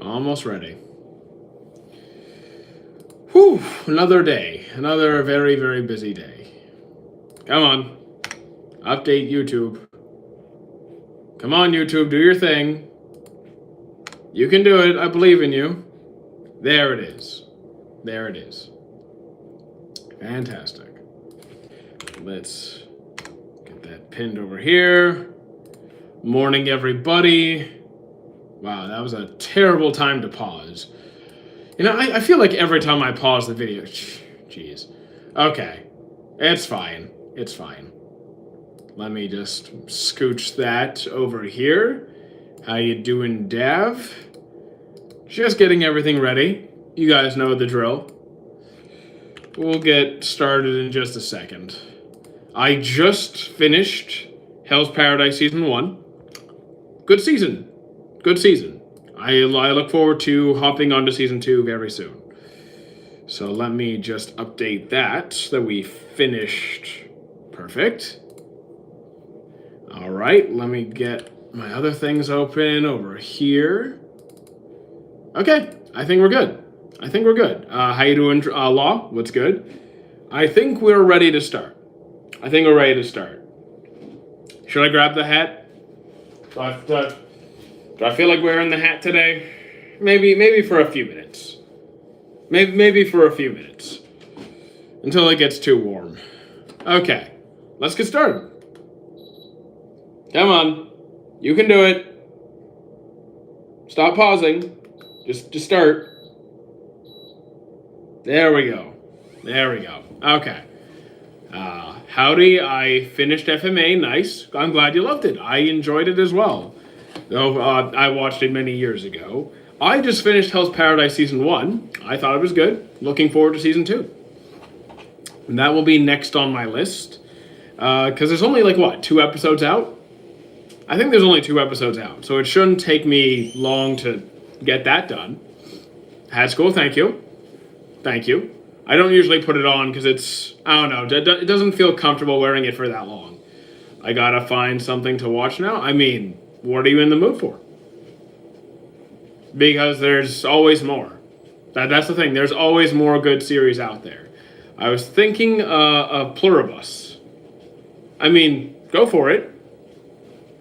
Almost ready. Whew, another day. Another very, very busy day. Come on. Update YouTube. Come on, YouTube, do your thing. You can do it. I believe in you. There it is. There it is. Fantastic. Let's get that pinned over here. Morning, everybody. Wow, that was a terrible time to pause. You know, I feel like every time I pause the video... Jeez. Okay. It's fine. It's fine. Let me just scooch that over here. How you doing, Dav? Just getting everything ready. You guys know the drill. We'll get started in just a second. I just finished Hell's Paradise Season 1. Good season. Good season. I look forward to hopping onto Season 2 very soon. So let me just update that we finished. Perfect. All right, let me get my other things open over here. Okay, I think we're good. I think we're good. How you doing, Law? What's good? I think we're ready to start. I think we're ready to start. Should I grab the hat? Do I feel like wearing the hat today? Maybe for a few minutes. Maybe for a few minutes. Until it gets too warm. Okay, let's get started. Come on. You can do it. Stop pausing. Just start. There we go. There we go. Okay. Howdy, I finished FMA. Nice. I'm glad you loved it. I enjoyed it as well. Though I watched it many years ago. I just finished Hell's Paradise Season 1. I thought it was good. Looking forward to Season 2. And that will be next on my list. Because there's only, 2 episodes out? I think there's only 2 episodes out. So it shouldn't take me long to get that done. Hat school, thank you. Thank you. I don't usually put it on because it's, I don't know, it doesn't feel comfortable wearing it for that long. I gotta find something to watch now. I mean, what are you in the mood for? Because there's always more. That's the thing. There's always more good series out there. I was thinking of Pluribus. I mean, go for it.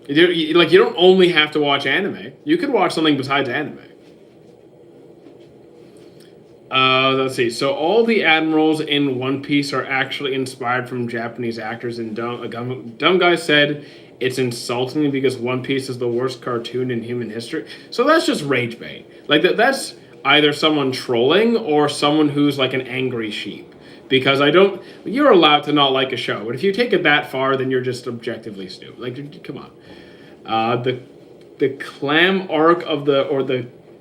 You don't only have to watch anime. You could watch something besides anime. Let's see. So all the admirals in One Piece are actually inspired from Japanese actors. And dumb guy said it's insulting because One Piece is the worst cartoon in human history. So that's just rage bait. That's either someone trolling or someone who's like an angry sheep. Because you're allowed to not like a show. But if you take it that far, then you're just objectively stupid. Come on. The clam arc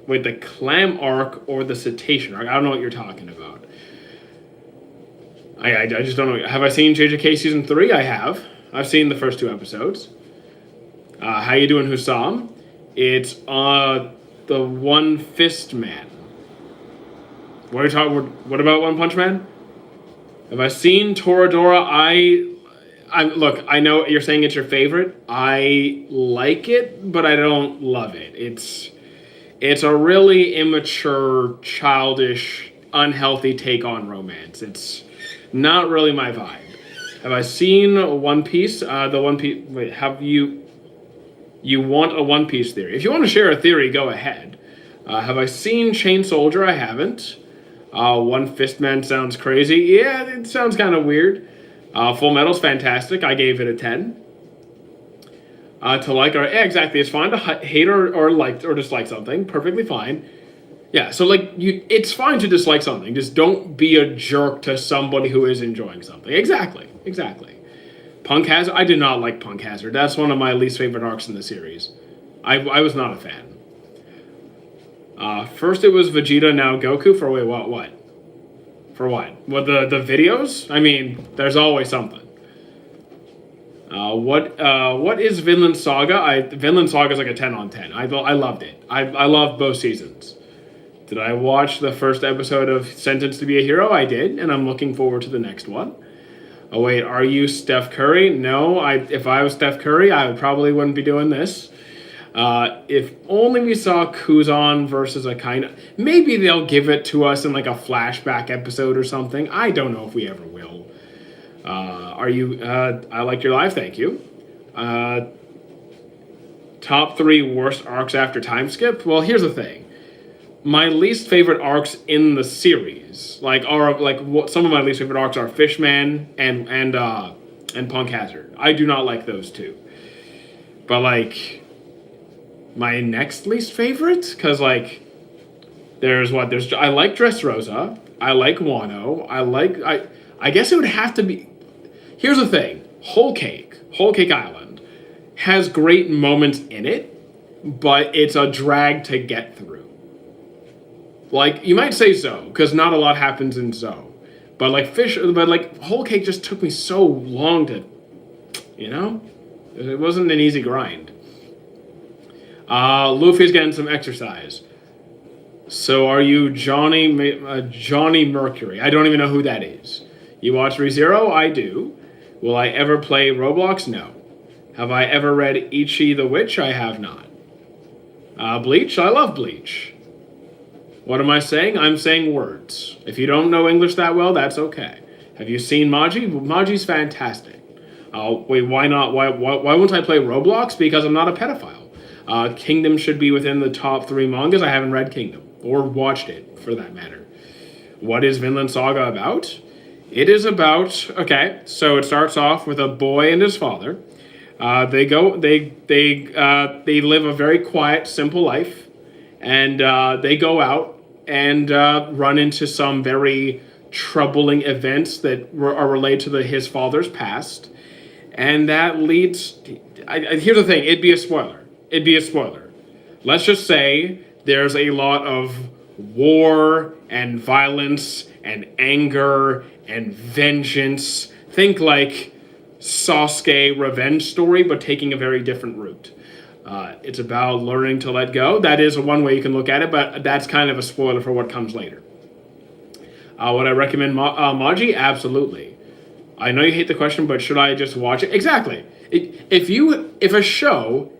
the clam arc or the cetacean arc. I don't know what you're talking about. I just don't know. Have I seen JJK Season 3? I have. I've seen the first 2 episodes. How you doing, Hussam? It's the One Fist Man. What are you talking? What about One Punch Man? Have I seen Toradora? Look, I know you're saying it's your favorite. I like it, but I don't love it. It's a really immature, childish, unhealthy take on romance. It's not really my vibe. Have I seen One Piece? Wait, have you want a One Piece theory? If you want to share a theory, go ahead. Have I seen Chain Soldier? I haven't. One Fist Man sounds crazy. Yeah, it sounds kind of weird. Full Metal's fantastic. I gave it a 10. Exactly. It's fine to hate or like or dislike something. Perfectly fine. Yeah. So it's fine to dislike something. Just don't be a jerk to somebody who is enjoying something. Exactly. Punk Hazard. I did not like Punk Hazard. That's one of my least favorite arcs in the series. I was not a fan. First it was Vegeta, now Goku. For wait, what? For what? What the videos? I mean, there's always something. What is Vinland Saga? Vinland Saga is like a 10 on 10. I loved it. I loved both seasons. Did I watch the first episode of Sentenced to be a Hero? I did, and I'm looking forward to the next one. Oh wait, are you Steph Curry? No, if I was Steph Curry, I probably wouldn't be doing this. If only we saw Kuzan versus Akainu. Maybe they'll give it to us in like a flashback episode or something. I don't know if we ever will. I like your live, thank you. Top 3 worst arcs after time skip? Well, here's the thing. My least favorite arcs in the series, some of my least favorite arcs are Fishman and Punk Hazard. I do not like those two. But like my next least favorite, because like there's I like Dressrosa, I like Wano, I guess it would have to be. Here's the thing, Whole Cake Island has great moments in it, but it's a drag to get through. Like, you might say so, because not a lot happens in Zo. But Whole Cake just took me so long to, it wasn't an easy grind. Luffy's getting some exercise. So are you Johnny Mercury? I don't even know who that is. You watch ReZero? I do. Will I ever play Roblox? No. Have I ever read Ichi the Witch? I have not. Bleach? I love Bleach. What am I saying? I'm saying words. If you don't know English that well, that's okay. Have you seen Maji? Maji's fantastic. Wait, why not? Why won't I play Roblox? Because I'm not a pedophile. Kingdom should be within the top 3 mangas. I haven't read Kingdom, or watched it, for that matter. What is Vinland Saga about? It is about, okay, so it starts off with a boy and his father. They live a very quiet, simple life, and they go out and run into some very troubling events that are related to his father's past, and that leads. Here's the thing: it'd be a spoiler. Let's just say there's a lot of war and violence and anger and vengeance. Think like Sasuke revenge story, but taking a very different route. It's about learning to let go. That is one way you can look at it, but that's kind of a spoiler for what comes later. Would I recommend Maji? Absolutely. I know you hate the question, but should I just watch it? Exactly. If a show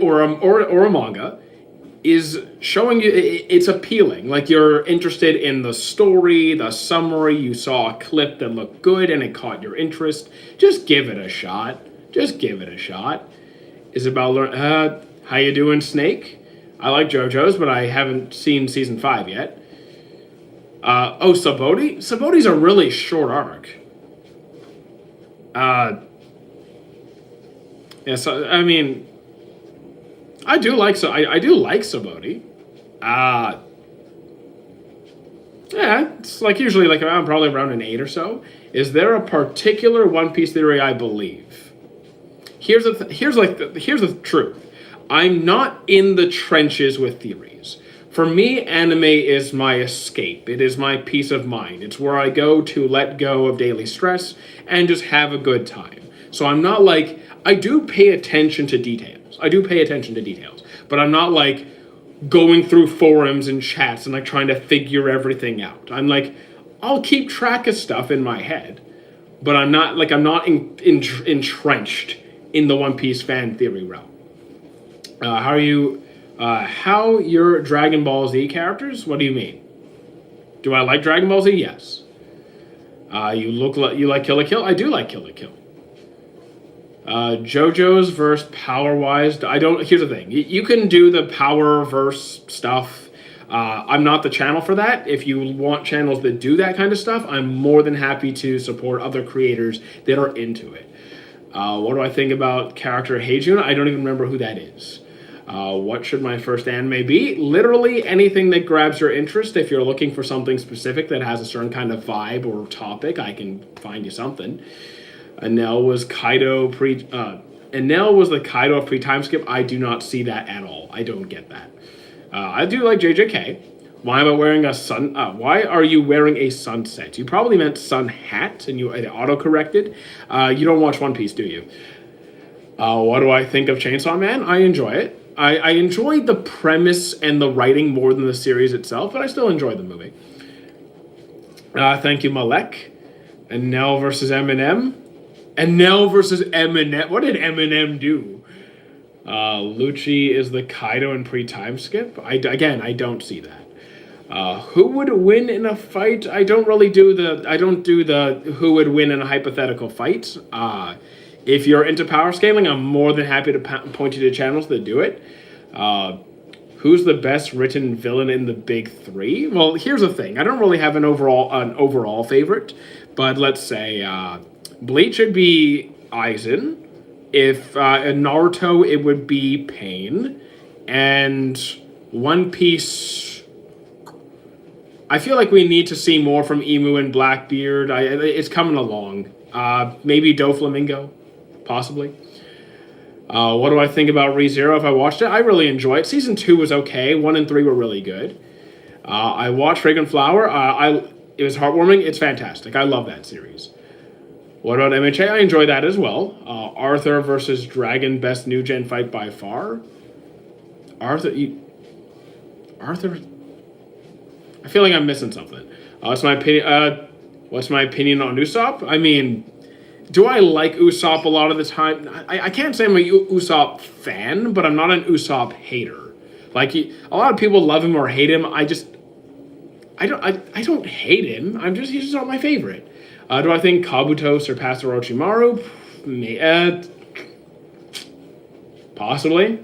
or a manga is showing you, it's appealing. Like you're interested in the story, the summary, you saw a clip that looked good and it caught your interest. Just give it a shot. Is about how you doing, Snake? I like JoJo's, but I haven't seen season 5 yet. Saboti? Saboti's a really short arc. I mean, I do like Saboti. Yeah, it's like usually like I'm probably around an 8 or so. Is there a particular One Piece theory I believe? Here's the truth. I'm not in the trenches with theories. For me, anime is my escape. It is my peace of mind. It's where I go to let go of daily stress and just have a good time. So I'm not like, I do pay attention to details. But I'm not like going through forums and chats and like trying to figure everything out. I'm like, I'll keep track of stuff in my head, but I'm not entrenched in the One Piece fan theory realm. How your Dragon Ball Z characters? What do you mean? Do I like Dragon Ball Z? Yes. You like Kill la Kill? I do like Kill la Kill. JoJo's verse power wise. Here's the thing. You can do the power verse stuff. I'm not the channel for that. If you want channels that do that kind of stuff, I'm more than happy to support other creators that are into it. What do I think about character Heijun? I don't even remember who that is. What should my first anime be? Literally anything that grabs your interest. If you're looking for something specific that has a certain kind of vibe or topic, I can find you something. Enel was the Kaido of pre-time skip. I do not see that at all. I don't get that. I do like JJK. Why are you wearing a sunset? You probably meant sun hat, and it auto-corrected. You don't watch One Piece, do you? What do I think of Chainsaw Man? I enjoy it. I enjoyed the premise and the writing more than the series itself, but I still enjoy the movie. Thank you, Malek. Enel versus Eminem. What did Eminem do? Lucci is the Kaido in pre-time skip. Again, I don't see that. Who would win in a fight? I don't do the who would win in a hypothetical fight. If you're into power scaling, I'm more than happy to point you to channels that do it. Who's the best written villain in the big three? Well, here's the thing. I don't really have an overall favorite, but let's say Bleach would be Aizen. If in Naruto, it would be Pain. And One Piece, I feel like we need to see more from Emu and Blackbeard. It's coming along. Maybe Doflamingo, possibly. What do I think about ReZero if I watched it? I really enjoy it. Season 2 was okay. 1 and 3 were really good. I watched Fragrant Flower. It was heartwarming. It's fantastic. I love that series. What about MHA? I enjoy that as well. Arthur versus Dragon, best new gen fight by far. Arthur. I feel like I'm missing something. What's my opinion? What's my opinion on Usopp? I mean, do I like Usopp a lot of the time? I can't say I'm a Usopp fan, but I'm not an Usopp hater. Like a lot of people love him or hate him. I don't hate him. He's just not my favorite. Do I think Kabuto surpassed Orochimaru? Possibly.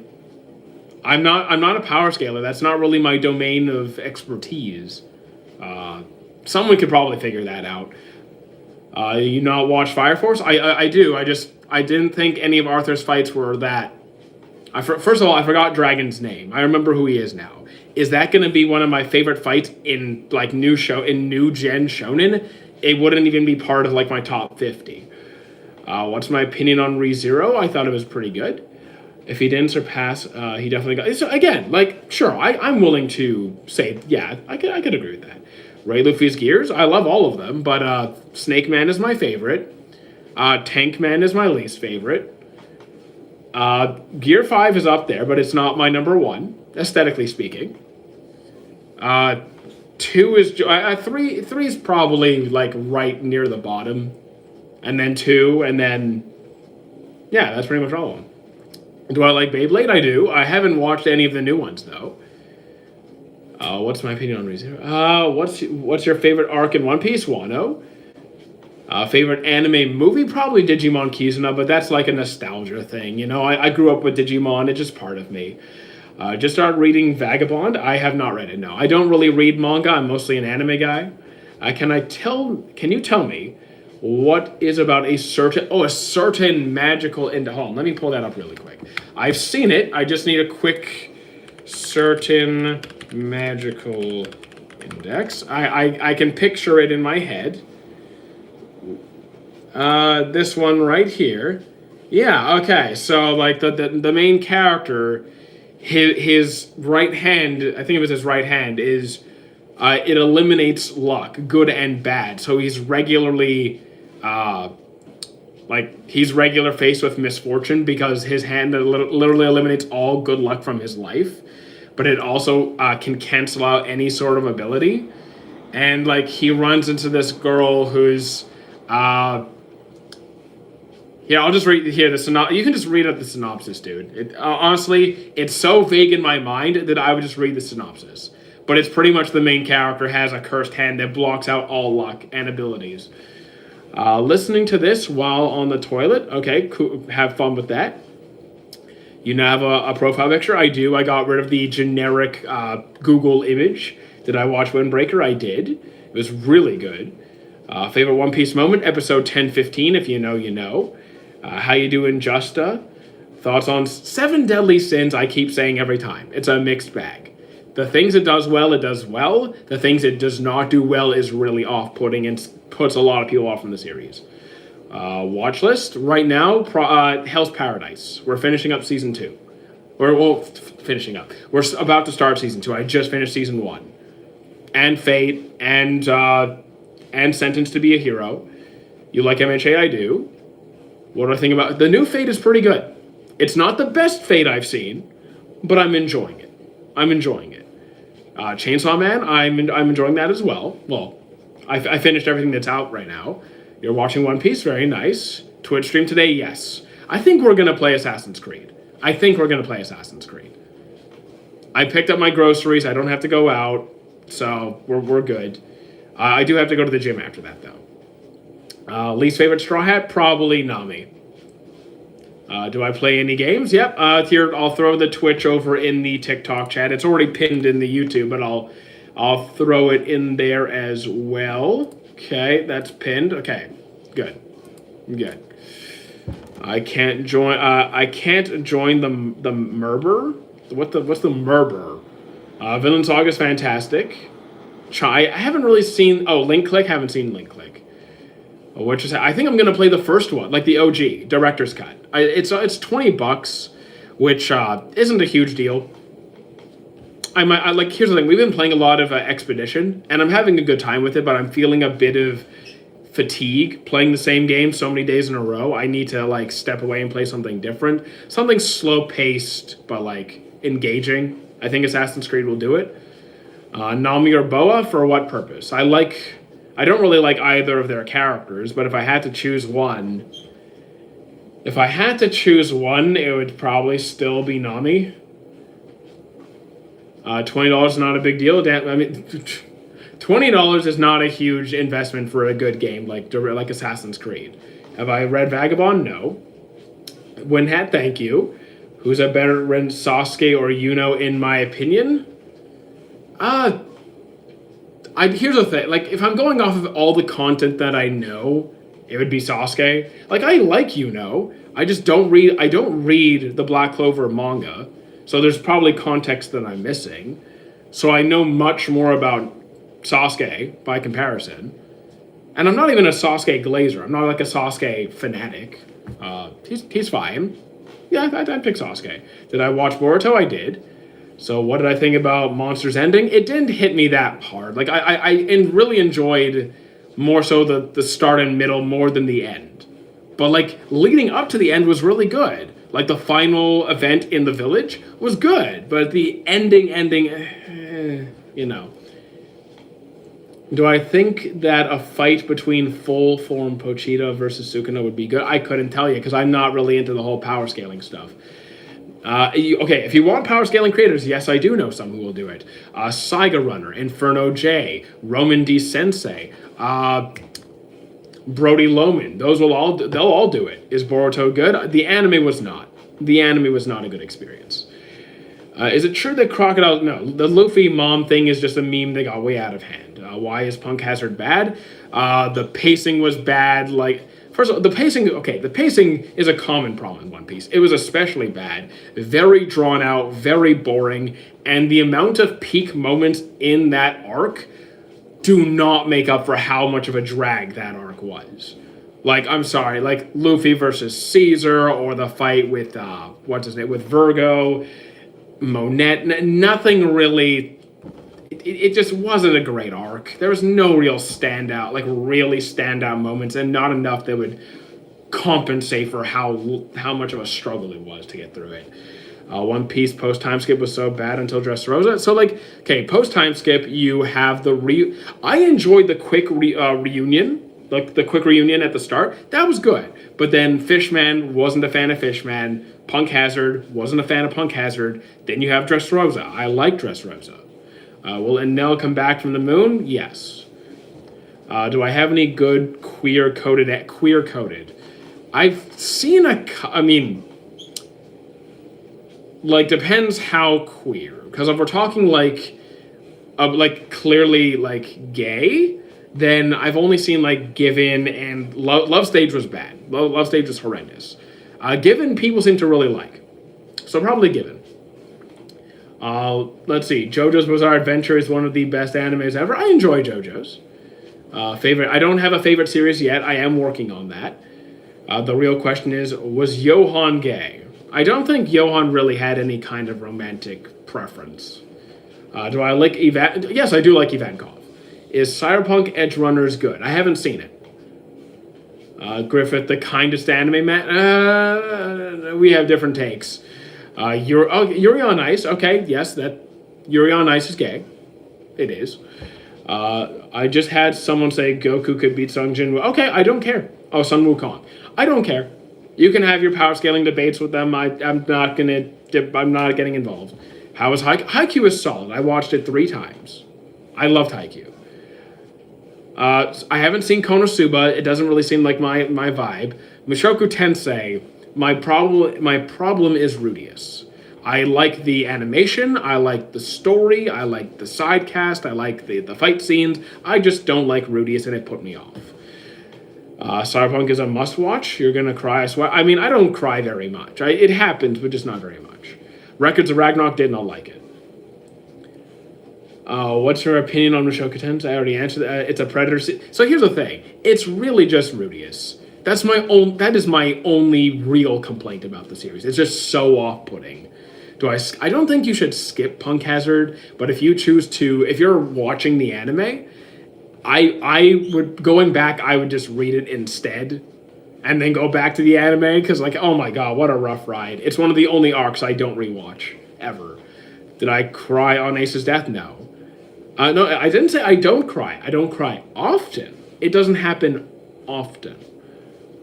I'm not a power scaler. That's not really my domain of expertise. Someone could probably figure that out. You not watch Fire Force? I do. I didn't think any of Arthur's fights were that. First of all, I forgot Dragon's name. I remember who he is now. Is that going to be one of my favorite fights in like new gen shonen? It wouldn't even be part of like my top 50. What's my opinion on ReZero? I thought it was pretty good. If he didn't surpass, he definitely got. So again, like sure, I'm willing to say yeah, I could agree with that. Ray Luffy's gears, I love all of them, but Snake Man is my favorite. Tank Man is my least favorite. Gear 5 is up there, but it's not my number one, aesthetically speaking. 2 is 3 is probably like right near the bottom, and then 2, and then yeah, that's pretty much all of them. Do I like Beyblade? I do. I haven't watched any of the new ones though. What's my opinion on ReZero? What's your favorite arc in One Piece? Wano. Favorite anime movie? Probably Digimon Kizuna, but that's like a nostalgia thing. You know, I grew up with Digimon. It's just part of me. Just started reading Vagabond. I have not read it, no. I don't really read manga. I'm mostly an anime guy. Can you tell me what is about a certain magical hold on, let me pull that up really quick. I've seen it. I just need a quick certain magical index. I can picture it in my head. This one right here. Yeah, okay. So like the main character, his right hand, I think it was his right hand, is it eliminates luck, good and bad. So he's regularly he's regular faced with misfortune because his hand literally eliminates all good luck from his life, but it also can cancel out any sort of ability. And like he runs into this girl who's I'll just read here the synopsis. You can just read out the synopsis, dude. Honestly, it's so vague in my mind that I would just read the synopsis. But it's pretty much the main character has a cursed hand that blocks out all luck and abilities. Listening to this while on the toilet. Okay, cool. Have fun with that. You now have a profile picture? I do. I got rid of the generic Google image. Did I watch Windbreaker? I did. It was really good. Favorite One Piece moment? Episode 1015, if you know, you know. How you doing, Justa? Thoughts on 7 Deadly Sins? I keep saying every time. It's a mixed bag. The things it does well, it does well. The things it does not do well is really off-putting and puts a lot of people off from the series. Watch list right now, Hell's Paradise. We're finishing up season 2. Finishing up. We're about to start season 2. I just finished season 1. And Fate, and Sentenced to be a Hero. You like MHA? I do. What do I think about the new Fate? Is pretty good. It's not the best Fate I've seen, but I'm enjoying it. Chainsaw Man, I'm enjoying that as well. Well, I finished everything that's out right now. You're watching One Piece, very nice. Twitch stream today, yes. I think we're gonna play Assassin's Creed. I think we're going to play Assassin's Creed. I picked up my groceries. I don't have to go out, so we're good. I do have to go to the gym after that, though. Least favorite Straw Hat? Probably Nami. Do I play any games? Yep. Here, I'll throw the Twitch over in the TikTok chat. It's already pinned in the YouTube, but I'll throw it in there as well. Okay, that's pinned. Okay, good. I can't join. I can't join the Murber. What's the Murber? Villain Saga is fantastic. I haven't really seen. Oh, Link Click. Haven't seen Link Click. Which is, I think I'm gonna play the first one, like the OG director's cut. It's $20, which isn't a huge deal. I like. Here's the thing: we've been playing a lot of Expedition, and I'm having a good time with it. But I'm feeling a bit of fatigue playing the same game so many days in a row. I need to like step away and play something different, something slow paced but like engaging. I think Assassin's Creed will do it. Nami or Boa, for what purpose? I don't really like either of their characters, but if I had to choose one, it would probably still be Nami. $20 is not a big deal. I mean, $20 is not a huge investment for a good game like Assassin's Creed. Have I read Vagabond? No. Winhat, thank you. Who's a better Sasuke or Yuno in my opinion? Here's the thing. Like, if I'm going off of all the content that I know, it would be Sasuke. Like, I like Yuno. I just don't read. I don't read the Black Clover manga, so there's probably context that I'm missing. So I know much more about Sasuke by comparison, and I'm not even a Sasuke glazer. I'm not like a Sasuke fanatic. He's fine. Yeah, I'd pick Sasuke. Did I watch Boruto? I did. So what did I think about Monster's ending? It didn't hit me that hard. Like I really enjoyed more so the start and middle more than the end. But like leading up to the end was really good. Like the final event in the village was good, but the ending, you know. Do I think that a fight between full form Pochita versus Sukuna would be good? I couldn't tell you because I'm not really into the whole power scaling stuff. Okay, if you want power scaling creators, yes, I do know some who will do it. Saiga Runner, Inferno J, Roman D Sensei, Brody Loman. They'll all do it. Is Boruto good? The anime was not. The anime was not a good experience. Is it true that Crocodile... No, the Luffy mom thing is just a meme that got way out of hand. Why is Punk Hazard bad? The pacing was bad. Like, first of all, the pacing... Okay, the pacing is a common problem in One Piece. It was especially bad. Very drawn out, very boring. And the amount of peak moments in that arc do not make up for how much of a drag that arc was. Like, I'm sorry, like Luffy versus Caesar, or the fight with, with Virgo... Monet, nothing really, it just wasn't a great arc. There was no real really standout moments, and not enough that would compensate for how much of a struggle it was to get through it. One Piece post time skip was so bad until Dressrosa. So like, okay, post time skip, you have I enjoyed the quick reunion, like the quick reunion at the start. That was good. But then Fishman wasn't a fan of Fishman. Punk Hazard wasn't a fan of Punk Hazard. Then you have Dressrosa. I like Dressrosa. Will Enel come back from the moon? Yes. Do I have any good queer coded? I've seen like depends how queer. Because if we're talking like clearly like gay, then I've only seen like Given, and Love Stage was bad. Love Stage was horrendous. Given people seem to really like. So probably Given. Let's see. JoJo's Bizarre Adventure is one of the best animes ever. I enjoy JoJo's. Favorite. I don't have a favorite series yet. I am working on that. The real question is, was Johan gay? I don't think Johan really had any kind of romantic preference. Do I like Yes, I do like Ivankov. Is Cyberpunk Edge Runners good? I haven't seen it. Griffith, the kindest anime man. We have different takes. Yuri on Ice. Okay, yes, that Yuri on Ice is gay. It is. I just had someone say Goku could beat Sung Jin Woo. Okay, I don't care. Oh, Sun Wukong. I don't care. You can have your power scaling debates with them. I'm not gonna. I'm not getting involved. How is Haikyuu? Haikyuu is solid. I watched it 3 times. I loved Haikyuu. I haven't seen Konosuba. It doesn't really seem like my vibe. Mushoku Tensei. My problem is Rudeus. I like the animation. I like the story. I like the side cast. I like the fight scenes. I just don't like Rudeus, and it put me off. Cyberpunk is a must-watch. You're gonna cry. I swear. I mean, I don't cry very much. It happens, but just not very much. Records of Ragnarok did not like it. What's your opinion on Mushoku Tensei? I already answered that. It's a Predator. So here's the thing. It's really just Rudeus. That is my only real complaint about the series. It's just so off-putting. I don't think you should skip Punk Hazard, but if you choose to, if you're watching the anime, I would, going back, I would just read it instead and then go back to the anime because, like, oh my god, what a rough ride. It's one of the only arcs I don't rewatch ever. Did I cry on Ace's death? No. No, I didn't say I don't cry. I don't cry often. It doesn't happen often.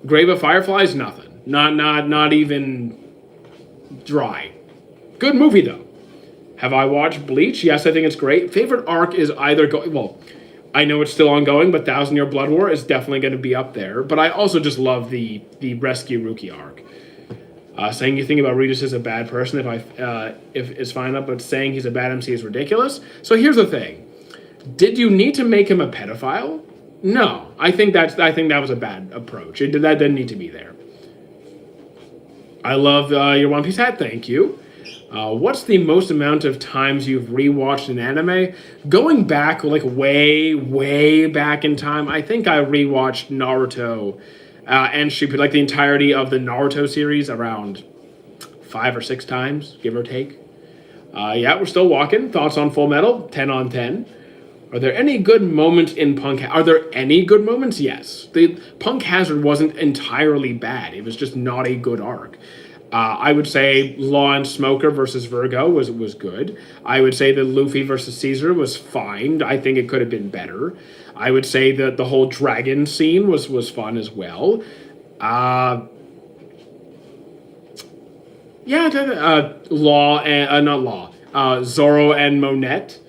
Grave of Fireflies, nothing. Not even dry. Good movie though. Have I watched Bleach? Yes, I think it's great. Favorite arc is either I know it's still ongoing, but 1,000 Year Blood War is definitely going to be up there. But I also just love the Rescue Rookie arc. Saying you think about Regis as a bad person if it's fine up, but saying he's a bad MC is ridiculous. So here's the thing: did you need to make him a pedophile? No, I think that was a bthat approach. That didn't need to be there. I love your One Piece hat. Thank you. What's the most amount of times you've rewatched an anime? Going back, like way back in time, I think I rewatched Naruto and Shippuden, like the entirety of the Naruto series, around 5 or 6 times, give or take. Yeah, we're still walking. Thoughts on Full Metal? 10 on 10. Are there any good moments in Punk? Are there any good moments? Yes. The Punk Hazard wasn't entirely bad. It was just not a good arc. I would say Law and Smoker versus Virgo was good. I would say that Luffy versus Caesar was fine. I think it could have been better. I would say that the whole dragon scene was fun as well. Law and not Law. Zoro and Monette.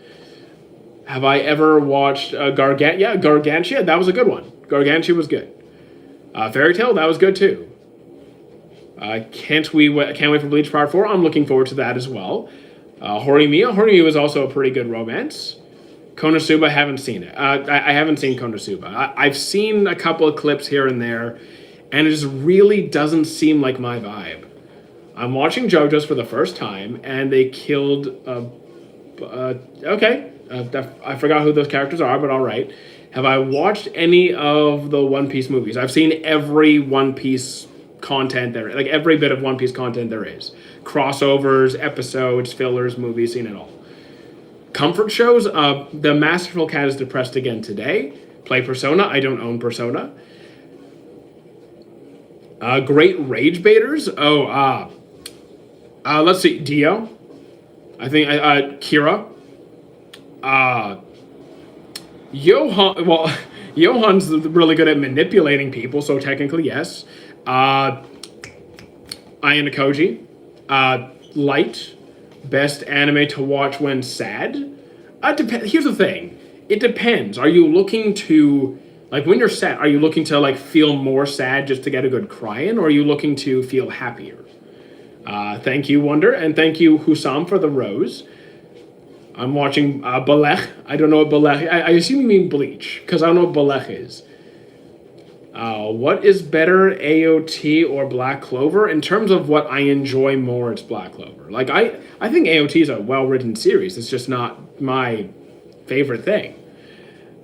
Have I ever watched Gargantia? Yeah, Gargantia. That was a good one. Gargantia was good. Fairy Tail. That was good too. Can't wait for Bleach Part 4. I'm looking forward to that as well. Horimiya. Horimiya was also a pretty good romance. Konosuba, haven't seen it. I haven't seen Konosuba. I've seen a couple of clips here and there, and it just really doesn't seem like my vibe. I'm watching JoJo's for the first time, and they killed... okay. I forgot who those characters are, but all right. Have I watched any of the One Piece movies? I've seen every One Piece content there, like every bit of One Piece content there is. Crossovers, episodes, fillers, movies, seen it all. Comfort shows, The Masterful Cat is depressed again today. Play Persona, I don't own Persona. Great Rage Baiters, let's see, Dio. I think, Kira. Johan's really good at manipulating people, so technically yes. Ayano Koji, Light, best anime to watch when sad. Here's the thing, it depends. Are you looking to, like, when you're sad, are you looking to, like, feel more sad just to get a good cry in, or are you looking to feel happier? Thank you, Wonder, and thank you, Husam, for the rose. I'm watching Balech. I don't know what Balech. I assume you mean Bleach, because I don't know what Balech is. What is better, AOT or Black Clover? In terms of what I enjoy more, it's Black Clover. Like, I think AOT is a well-written series. It's just not my favorite thing.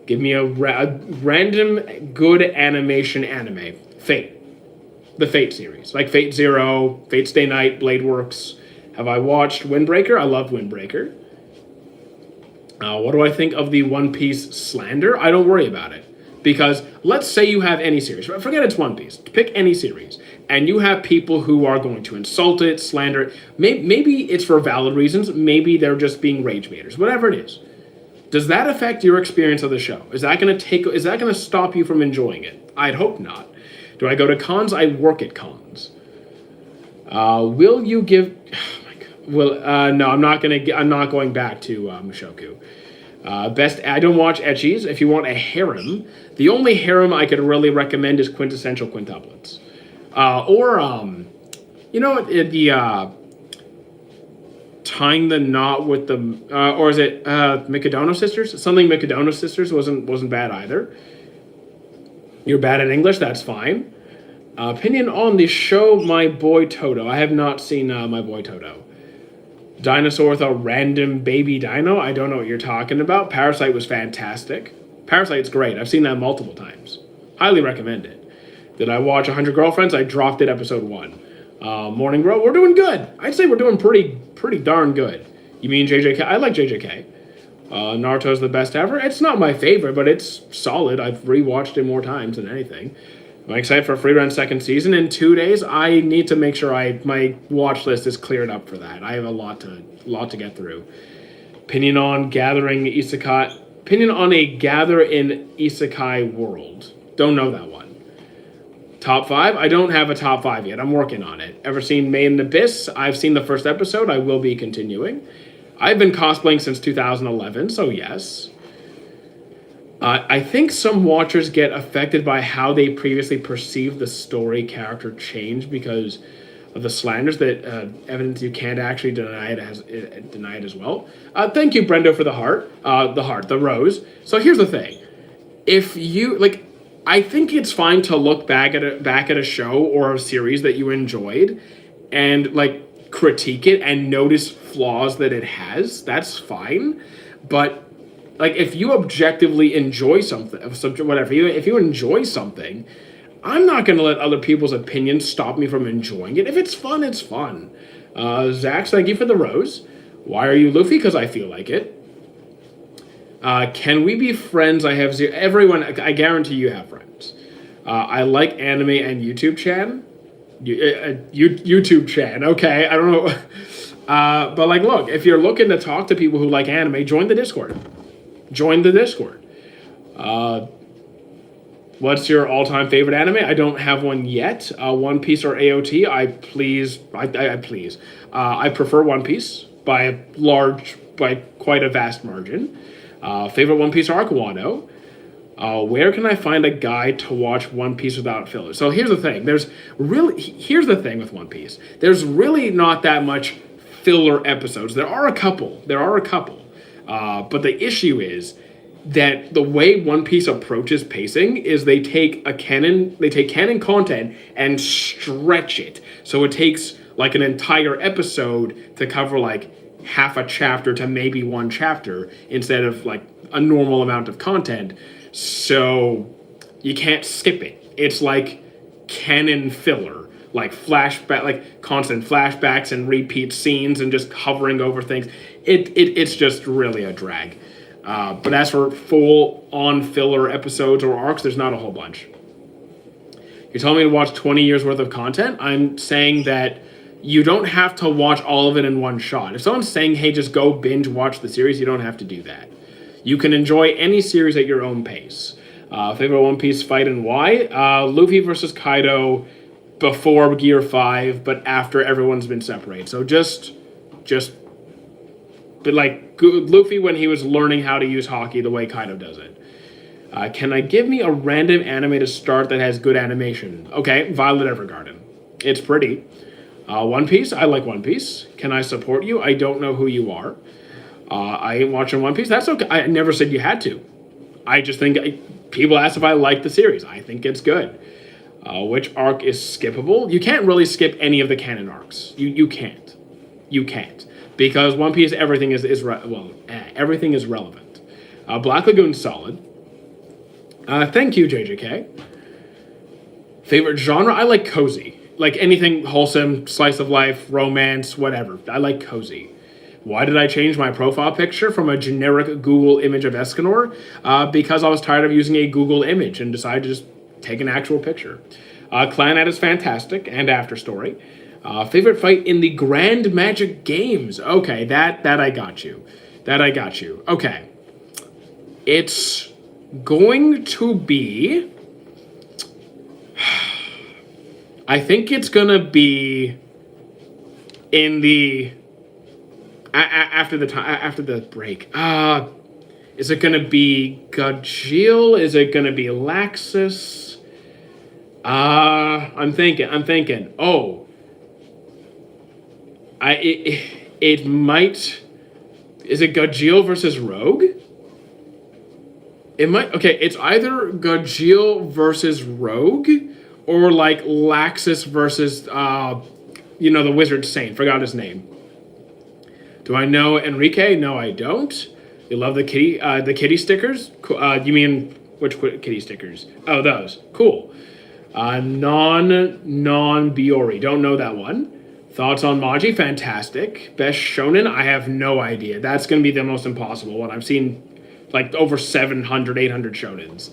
Give me a random good animation anime. Fate. The Fate series. Like Fate Zero, Fate Stay Night, Blade Works. Have I watched Windbreaker? I love Windbreaker. What do I think of the One Piece slander? I don't worry about it. Because let's say you have any series. Forget it's One Piece. Pick any series. And you have people who are going to insult it, slander it. Maybe it's for valid reasons. Maybe they're just being rage baiters. Whatever it is. Does that affect your experience of the show? Is that going to stop you from enjoying it? I'd hope not. Do I go to cons? I work at cons. Will you give? Oh my God. Well, no, I'm not gonna. I'm not going back to Mushoku. Best. I don't watch ecchis. If you want a harem, the only harem I could really recommend is Quintessential Quintuplets, or you know what? The tying the knot with the, or is it Mikadono Sisters? Something Mikadono Sisters wasn't bad either. You're bad at English. That's fine. Opinion on the show My Boy Toto. I have not seen My Boy Toto. Dinosaur with a random baby dino. I don't know what you're talking about. Parasite was fantastic. Parasite's great. I've seen that multiple times. Highly recommend it. Did I watch 100 Girlfriends? I dropped it episode 1. Morning Grow. We're doing good. I'd say we're doing pretty darn good. You mean JJK? I like JJK. Naruto's the best ever. It's not my favorite, but it's solid. I've rewatched it more times than anything. I'm excited for Free Run second season. In 2 days, I need to make sure my watch list is cleared up for that. I have a lot to get through. Opinion on gathering isekai. Opinion on a gather in isekai world. Don't know that one. Top 5? I don't have a top 5 yet. I'm working on it. Ever seen Made in Abyss? I've seen the first episode. I will be continuing. I've been cosplaying since 2011, so yes. I think some watchers get affected by how they previously perceived the story character change because of the slanders that evidence you can't actually deny it as well. Thank you, Brendo, for the heart, the rose. So here's the thing: if you like, I think it's fine to look back at a show or a series that you enjoyed, and like critique it and notice flaws that it has. That's fine, but like, if you objectively enjoy something, whatever, if you enjoy something, I'm not going to let other people's opinions stop me from enjoying it. If it's fun, it's fun. Zach, thank you for the rose. Why are you Luffy? Because I feel like it. Can we be friends? I have zero. Everyone, I guarantee you have friends. I like anime and YouTube chan. YouTube chan, okay, I don't know. But like, look, if you're looking to talk to people who like anime, join the Discord. Join the Discord. What's your all-time favorite anime? I don't have one yet. One Piece or AOT? I please. I prefer One Piece by quite a vast margin. Favorite One Piece arc? Wano. Where can I find a guide to watch One Piece without filler? So here's the thing. Here's the thing with One Piece. There's really not that much filler episodes. There are a couple. But the issue is that the way One Piece approaches pacing is they take canon content and stretch it. So it takes like an entire episode to cover like half a chapter to maybe one chapter instead of like a normal amount of content. So you can't skip it. It's like canon filler. Like flashback, like constant flashbacks and repeat scenes and just hovering over things. It's just really a drag. But as for full-on filler episodes or arcs, there's not a whole bunch. You're telling me to watch 20 years worth of content? I'm saying that you don't have to watch all of it in one shot. If someone's saying, hey, just go binge watch the series, you don't have to do that. You can enjoy any series at your own pace. Favorite One Piece fight and why? Luffy versus Kaido before Gear 5, but after everyone's been separated. So but like Luffy when he was learning how to use Haki the way Kaido does it. Can I give me a random anime to start that has good animation? Okay, Violet Evergarden. It's pretty. One Piece, I like One Piece. Can I support you? I don't know who you are. I ain't watching One Piece. That's okay. I never said you had to. I just think people ask if I like the series. I think it's good. Which arc is skippable? You can't really skip any of the canon arcs. You can't. Because One Piece, everything is relevant. Black Lagoon's solid. Thank you, JJK. Favorite genre? I like cozy. Like anything wholesome, slice of life, romance, whatever. I like cozy. Why did I change my profile picture from a generic Google image of Escanor? Because I was tired of using a Google image and decided to just take an actual picture. Clannad is fantastic, and After Story. Favorite fight in the Grand Magic Games. Okay, that I got you. Okay. It's going to be... I think it's gonna be in the after the break. Is it gonna be Gajeel? Is it gonna be Laxus? I'm thinking. Oh, it might. Is it Gajeel versus Rogue? It might. Okay, it's either Gajeel versus Rogue, or like Laxus versus the Wizard Saint. Forgot his name. Do I know Enrique? No, I don't. You love the kitty stickers? You mean which kitty stickers? Oh, those. Cool. Non Biori. Don't know that one. Thoughts on Maji? Fantastic. Best shonen? I have no idea. That's going to be the most impossible one. I've seen like over 700, 800 shonens.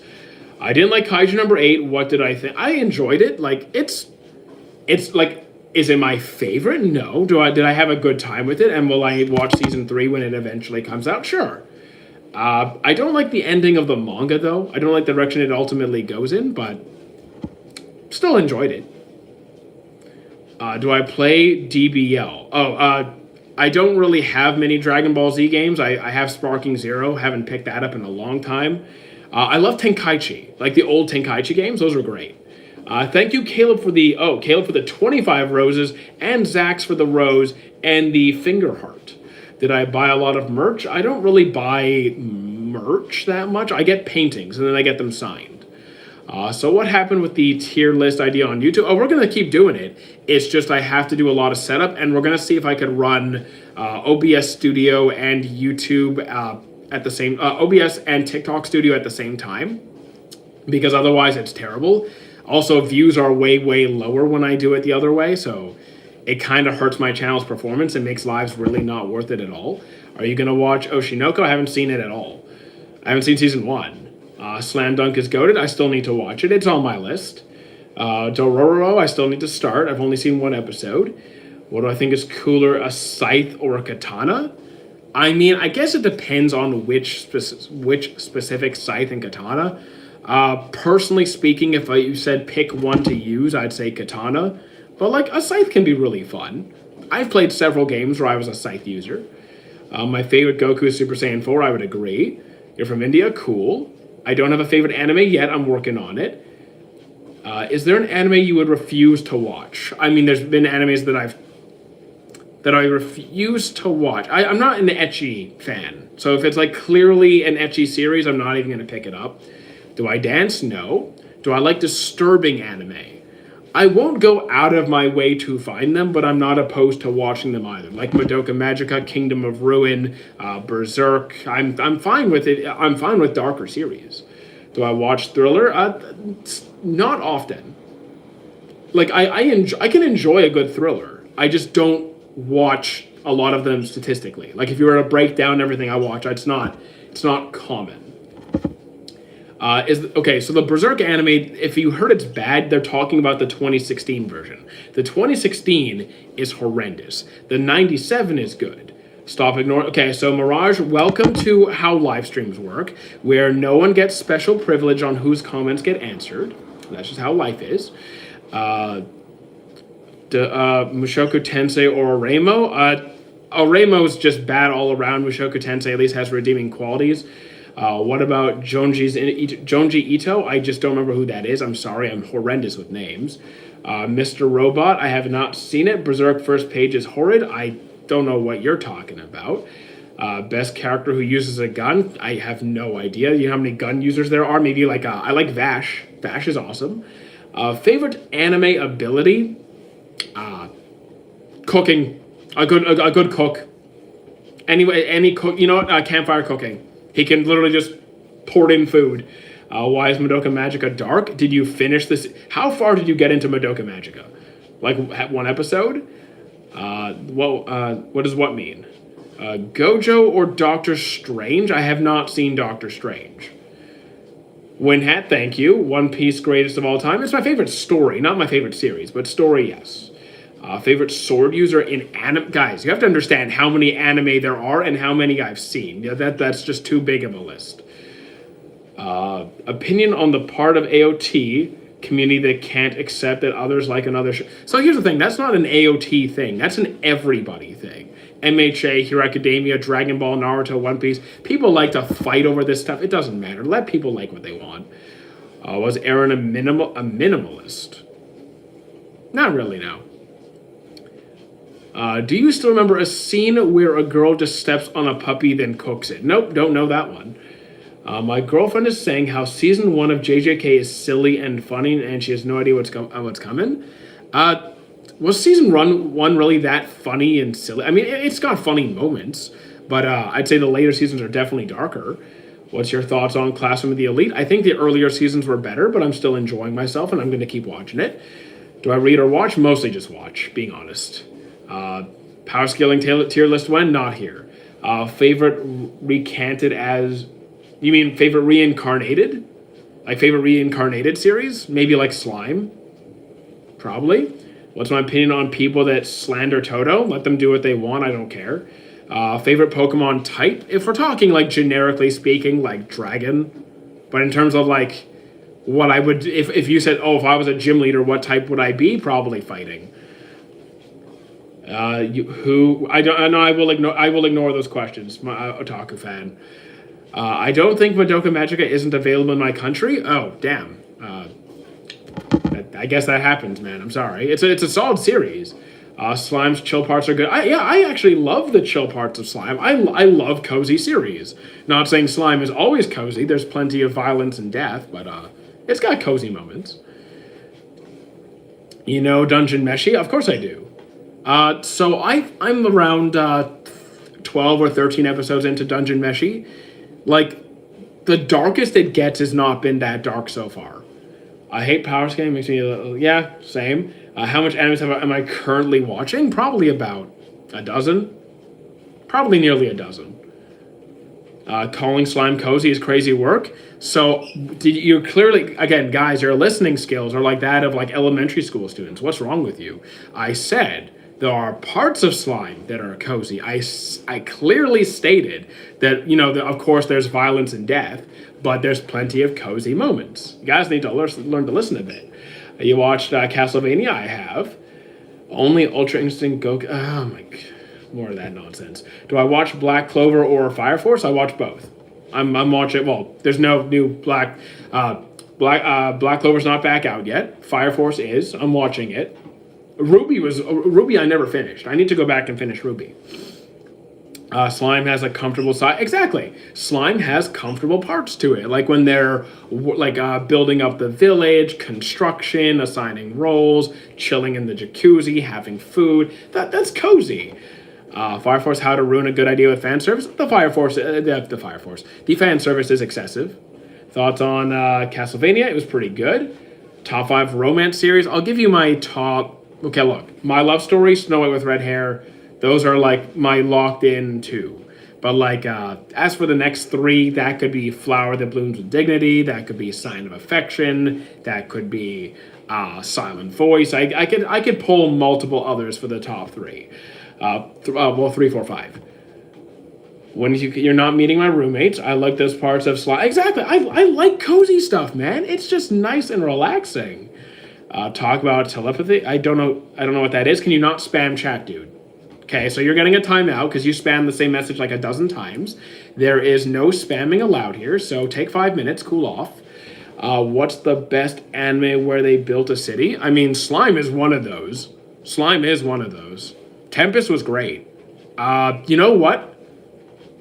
I didn't like Kaiju number 8. What did I think? I enjoyed it. Like it's like, is it my favorite? No. Did I have a good time with it? And will I watch season 3 when it eventually comes out? Sure. I don't like the ending of the manga though. I don't like the direction it ultimately goes in, but still enjoyed it. Do I play DBL? I don't really have many Dragon Ball Z games. I have Sparking Zero. Haven't picked that up in a long time. I love Tenkaichi, like the old Tenkaichi games. Those were great. Thank you, Caleb, for the 25 roses, and Zax for the rose and the finger heart. Did I buy a lot of merch? I don't really buy merch that much. I get paintings and then I get them signed. So what happened with the tier list idea on YouTube? Oh, we're going to keep doing it. It's just I have to do a lot of setup, and we're going to see if I could run OBS Studio and YouTube at the same OBS and TikTok Studio at the same time, because otherwise it's terrible. Also, views are way, way lower when I do it the other way, so it kind of hurts my channel's performance and makes lives really not worth it at all. Are you going to watch Oshinoko? I haven't seen it at all. I haven't seen season 1. Slam Dunk is goated. I still need to watch it. It's on my list. Dororo, I still need to start. I've only seen 1 episode. What do I think is cooler, a scythe or a katana? I mean, I guess it depends on which specific scythe and katana. Personally speaking, if you said pick one to use, I'd say katana. But like, a scythe can be really fun. I've played several games where I was a scythe user. My favorite Goku is Super Saiyan 4, I would agree. You're from India? Cool. I don't have a favorite anime yet. I'm working on it. Is there an anime you would refuse to watch? I mean, there's been animes that I refuse to watch. I'm not an ecchi fan. So if it's like clearly an ecchi series, I'm not even going to pick it up. Do I dance? No. Do I like disturbing anime? I won't go out of my way to find them, but I'm not opposed to watching them either. Like Madoka Magica, Kingdom of Ruin, Berserk. I'm fine with it. I'm fine with darker series. Do I watch thriller? Not often. Like I can enjoy a good thriller. I just don't watch a lot of them statistically. Like if you were to break down everything I watch, it's not common. So the Berserk anime, if you heard it's bad, they're talking about the 2016 version. The 2016 is horrendous. The 97 is good. Stop ignoring. Okay, so Mirage, welcome to how live streams work, where no one gets special privilege on whose comments get answered. That's just how life is. Mushoku Tensei or Oremo? Oremo is just bad all around. Mushoku Tensei at least has redeeming qualities. What about Jonji Ito? I just don't remember who that is. I'm sorry, I'm horrendous with names. Mr. Robot, I have not seen it. Berserk first page is horrid. I don't know what you're talking about. Best character who uses a gun? I have no idea. You know how many gun users there are? Maybe like, I like Vash. Vash is awesome. Favorite anime ability? Cooking. A good cook. Anyway, any cook, campfire cooking. He can literally just pour in food. Why is Madoka Magica dark? Did you finish this? How far did you get into Madoka Magica? Like 1 episode? What does what mean? Gojo or Doctor Strange? I have not seen Doctor Strange. Winhat, thank you. One Piece greatest of all time. It's my favorite story, not my favorite series, but story, yes. Favorite sword user in anime? Guys, you have to understand how many anime there are and how many I've seen. Yeah, that's just too big of a list. Opinion on the part of AOT community that can't accept that others like another show. So here's the thing, that's not an AOT thing, that's an everybody thing. MHA, Hero Academia, Dragon Ball, Naruto, One Piece. People like to fight over this stuff. It doesn't matter. Let people like what they want. Was Aaron a minimalist? Not really, no. Do you still remember a scene where a girl just steps on a puppy then cooks it? Nope, don't know that one. My girlfriend is saying how season 1 of JJK is silly and funny and she has no idea what's coming. Was season 1 really that funny and silly? I mean, it's got funny moments, but I'd say the later seasons are definitely darker. What's your thoughts on Classroom of the Elite? I think the earlier seasons were better, but I'm still enjoying myself and I'm going to keep watching it. Do I read or watch? Mostly just watch, being honest. Power scaling tier list when? Not here. Favorite recanted as... You mean favorite reincarnated? Like favorite reincarnated series? Maybe like Slime? Probably. What's my opinion on people that slander Toto? Let them do what they want, I don't care. Favorite Pokemon type? If we're talking like generically speaking, like Dragon. But in terms of like what I would... If you said, oh, if I was a gym leader, what type would I be? Probably fighting. I will ignore those questions. My otaku fan. I don't think Madoka Magica isn't available in my country. Oh, damn. I guess that happens, man. I'm sorry. It's a solid series. Slime's chill parts are good. I actually love the chill parts of Slime. I love cozy series. Not saying Slime is always cozy. There's plenty of violence and death, but it's got cozy moments. You know Dungeon Meshi? Of course I do. So I'm around 12 or 13 episodes into Dungeon Meshi. Like, the darkest it gets has not been that dark so far. I hate power scaling, makes me yeah, same. How much animes am I currently watching? Probably about a dozen. Probably nearly a dozen. Calling Slime cozy is crazy work. So you're clearly, again, guys, your listening skills are like that of like elementary school students. What's wrong with you? I said there are parts of Slime that are cozy. I clearly stated that, you know, of course there's violence and death, but there's plenty of cozy moments. You guys need to learn to listen a bit. You watched Castlevania? I have. Only Ultra Instinct Goku. Oh my god. More of that nonsense. Do I watch Black Clover or Fire Force? I watch both. I'm watching, well, there's no new Black Clover's not back out yet. Fire Force is. I'm watching it. Ruby I never finished. I need to go back and finish Ruby. Slime has a comfortable side. Exactly. Slime has comfortable parts to it. Like when they're like building up the village, construction, assigning roles, chilling in the jacuzzi, having food. That's cozy. Fire Force, how to ruin a good idea with fan service. The fan service is excessive. Thoughts on Castlevania? It was pretty good. Top 5 romance series. I'll give you my top. Okay, look. My Love Story, Snow White with Red Hair. Those are like my locked in 2. But like, as for the next 3, that could be Flower That Blooms with Dignity. That could be Sign of Affection. That could be Silent Voice. I could pull multiple others for the top 3. 3, 4, 5. When you're not meeting my roommates, I like those parts of Slime. Exactly. I like cozy stuff, man. It's just nice and relaxing. Talk about telepathy. I don't know what that is. Can you not spam chat, dude? Okay, so you're getting a timeout because you spammed the same message like a dozen times. There is no spamming allowed here, so take 5 minutes, cool off. What's the best anime where they built a city? I mean, Slime is one of those. Tempest was great. You know what?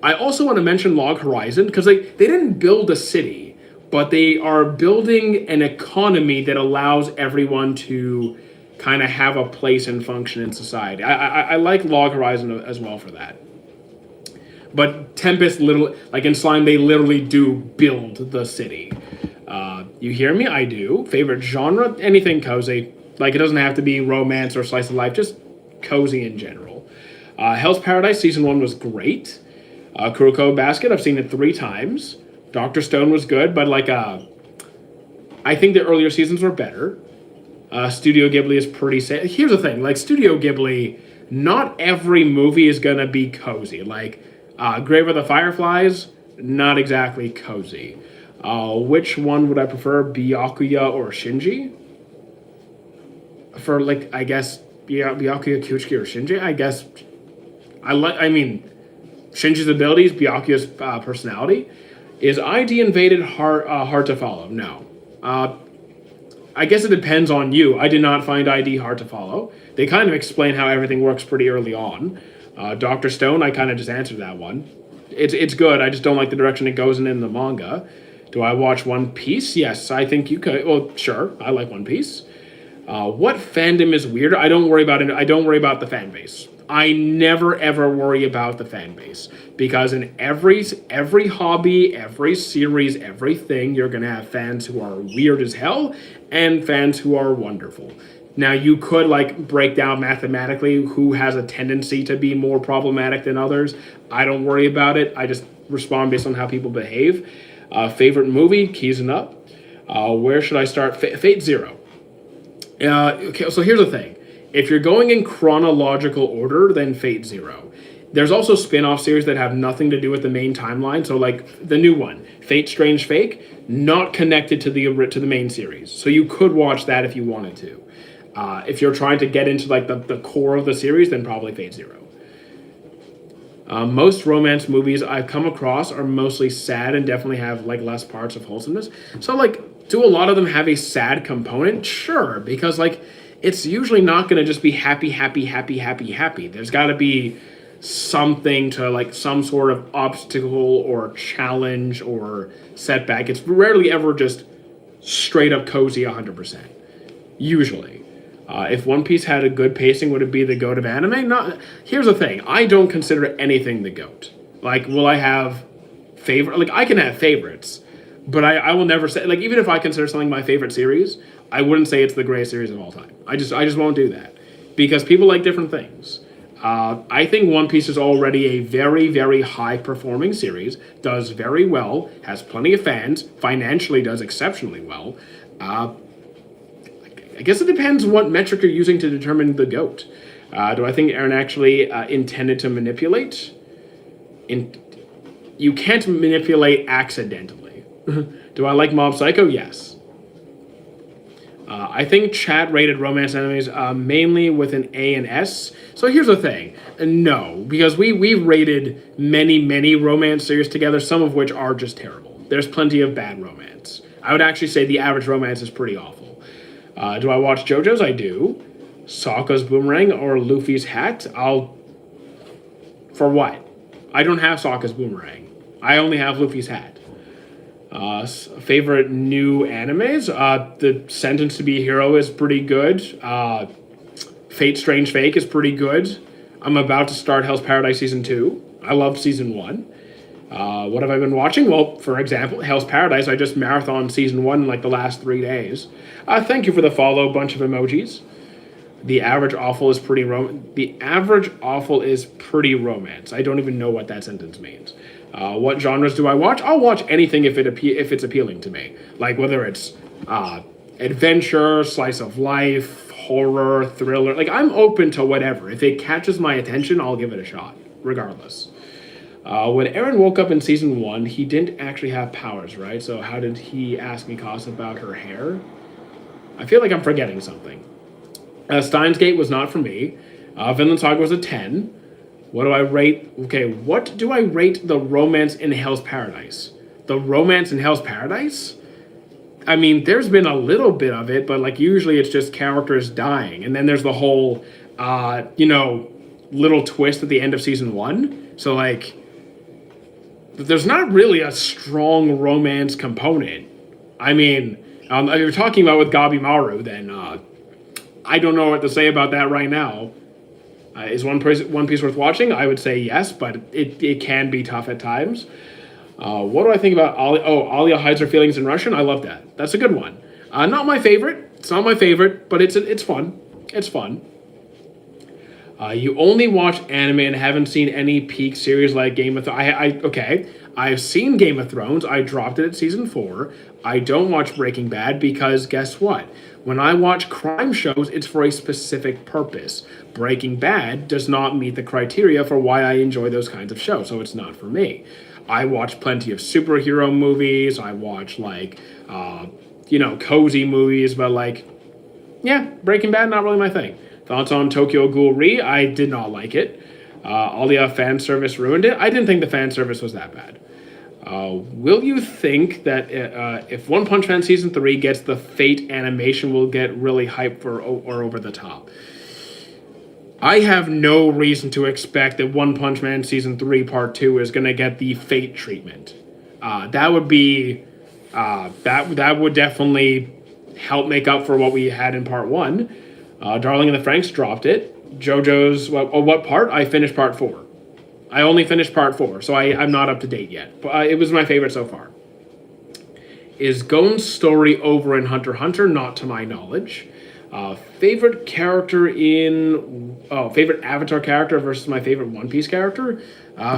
I also want to mention Log Horizon because they didn't build a city, but they are building an economy that allows everyone to kind of have a place and function in society. I like Log Horizon as well for that. But Tempest, like in Slime, they literally do build the city. You hear me? I do. Favorite genre? Anything cozy. Like, it doesn't have to be romance or slice of life, just cozy in general. Hell's Paradise Season 1 was great. Kuroko Basket, I've seen it 3 times. Dr. Stone was good, but like, I think the earlier seasons were better. Studio Ghibli is pretty safe. Here's the thing, like Studio Ghibli, not every movie is gonna be cozy. Like, Grave of the Fireflies, not exactly cozy. Which one would I prefer, Byakuya or Shinji? For like, I guess Byakuya, Kyuchiki, or Shinji. I guess I mean, Shinji's abilities, Byakuya's personality. Is ID Invaded hard to follow? No. I guess it depends on you. I did not find ID hard to follow. They kind of explain how everything works pretty early on. Dr. Stone, I kind of just answered that one. It's good. I just don't like the direction it goes in the manga. Do I watch One Piece? Yes, I think you could. Well, sure. I like One Piece. What fandom is weirder? I don't worry about it. I don't worry about the fan base. I never ever worry about the fan base because in every hobby, every series, everything, you're gonna have fans who are weird as hell and fans who are wonderful. Now you could like break down mathematically who has a tendency to be more problematic than others. I don't worry about it. I just respond based on how people behave. Favorite movie, Keys Up. Where should I start? Fate Zero. Okay, so here's the thing. If you're going in chronological order, then Fate Zero. There's also spin-off series that have nothing to do with the main timeline. So like the new one, Fate Strange Fake, not connected to the main series. So you could watch that if you wanted to. If you're trying to get into like the core of the series, then probably Fate Zero. Most romance movies I've come across are mostly sad and definitely have like less parts of wholesomeness. So like, do a lot of them have a sad component? Sure, because like it's usually not going to just be happy, happy, happy, happy, happy. There's got to be something to like some sort of obstacle or challenge or setback. It's rarely ever just straight up cozy 100%. Usually. If One Piece had a good pacing, would it be the GOAT of anime? Not. Here's the thing. I don't consider anything the GOAT. Like, will I have favorite? Like, I can have favorites, but I will never say, like, even if I consider something my favorite series, I wouldn't say it's the greatest series of all time. I just won't do that because people like different things. I think One Piece is already a very, very high-performing series, does very well, has plenty of fans, financially does exceptionally well. I guess it depends what metric you're using to determine the GOAT. Do I think Aaron actually intended to manipulate? You can't manipulate accidentally. Do I like Mob Psycho? Yes. I think chat rated romance animes mainly with an A and S. So here's the thing. No, because we rated many romance series together, some of which are just terrible. There's plenty of bad romance. I would actually say the average romance is pretty awful. Do I watch JoJo's? I do. Sokka's Boomerang or Luffy's hat? For what? I don't have Sokka's Boomerang. I only have Luffy's hat. Favorite new animes? The Sentence to Be a Hero is pretty good. Fate Strange Fake is pretty good. I'm about to start Hell's Paradise Season 2. I loved Season 1. What have I been watching? Well, for example, Hell's Paradise. I just marathoned Season 1 in like the last 3 days. Thank you for the follow. Bunch of emojis. The average awful is pretty The average awful is pretty romance. I don't even know what that sentence means. What genres do I watch? I'll watch anything if it's appealing to me. Like whether it's adventure, slice of life, horror, thriller. Like I'm open to whatever. If it catches my attention, I'll give it a shot, regardless. When Eren woke up in Season 1, he didn't actually have powers, right? So how did he ask Mikasa about her hair? I feel like I'm forgetting something. Steins Gate was not for me. Vinland Saga was a 10. What do I rate? Okay, what do I rate the romance in Hell's Paradise? The romance in Hell's Paradise? I mean, there's been a little bit of it, but like usually it's just characters dying. And then there's the whole, little twist at the end of Season 1. So like, there's not really a strong romance component. I mean, if you're talking about with Gabimaru, then I don't know what to say about that right now. Is One Piece worth watching? I would say yes, but it can be tough at times. What do I think about Alia hides her feelings in Russian? I love that. That's a good one. Not my favorite. It's not my favorite, but it's fun. It's fun. You only watch anime and haven't seen any peak series like Game of Thrones. Okay. I've seen Game of Thrones. I dropped it at Season 4. I don't watch Breaking Bad because guess what? When I watch crime shows, it's for a specific purpose. Breaking Bad does not meet the criteria for why I enjoy those kinds of shows, so it's not for me. I watch plenty of superhero movies. I watch like, cozy movies, but like, yeah, Breaking Bad, not really my thing. Thoughts on Tokyo Ghoul Re? I did not like it. All the fan service ruined it. I didn't think the fan service was that bad. Will you think that if One Punch Man Season 3 gets the Fate animation, will get really hyped for or over the top? I have no reason to expect that One Punch Man Season 3 Part 2 is going to get the Fate treatment. That would be... that would definitely help make up for what we had in Part 1. Darling in the Franxx dropped it. JoJo's... what part? I finished Part 4. I only finished Part 4, so I'm not up to date yet. But it was my favorite so far. Is Gon's story over in Hunter x Hunter? Not to my knowledge. Favorite character in... favorite Avatar character versus my favorite One Piece character?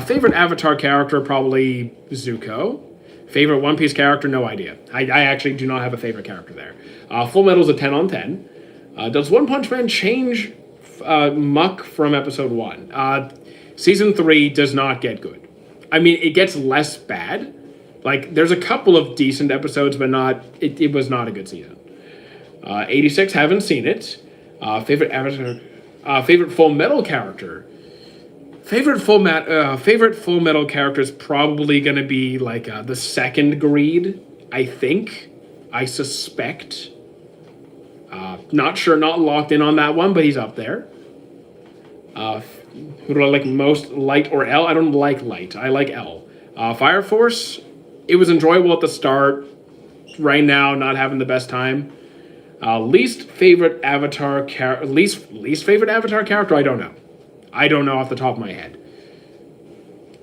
Favorite Avatar character, probably Zuko. Favorite One Piece character? No idea. I actually do not have a favorite character there. Full Metal's a 10 on 10. Does One Punch Man change muck from episode 1? Season 3 does not get good. I mean, it gets less bad. Like, there's a couple of decent episodes, but it was not a good season. 86, haven't seen it. Favorite Avatar, favorite Full Metal character. Favorite Full Metal character is probably going to be like the second Greed, I think. I suspect. Not sure, not locked in on that one, but he's up there. Who do I like most, Light or L? I don't like Light. I like L. Fire Force, it was enjoyable at the start. Right now, not having the best time. Least favorite Avatar character. Least favorite Avatar character. I don't know. I don't know off the top of my head.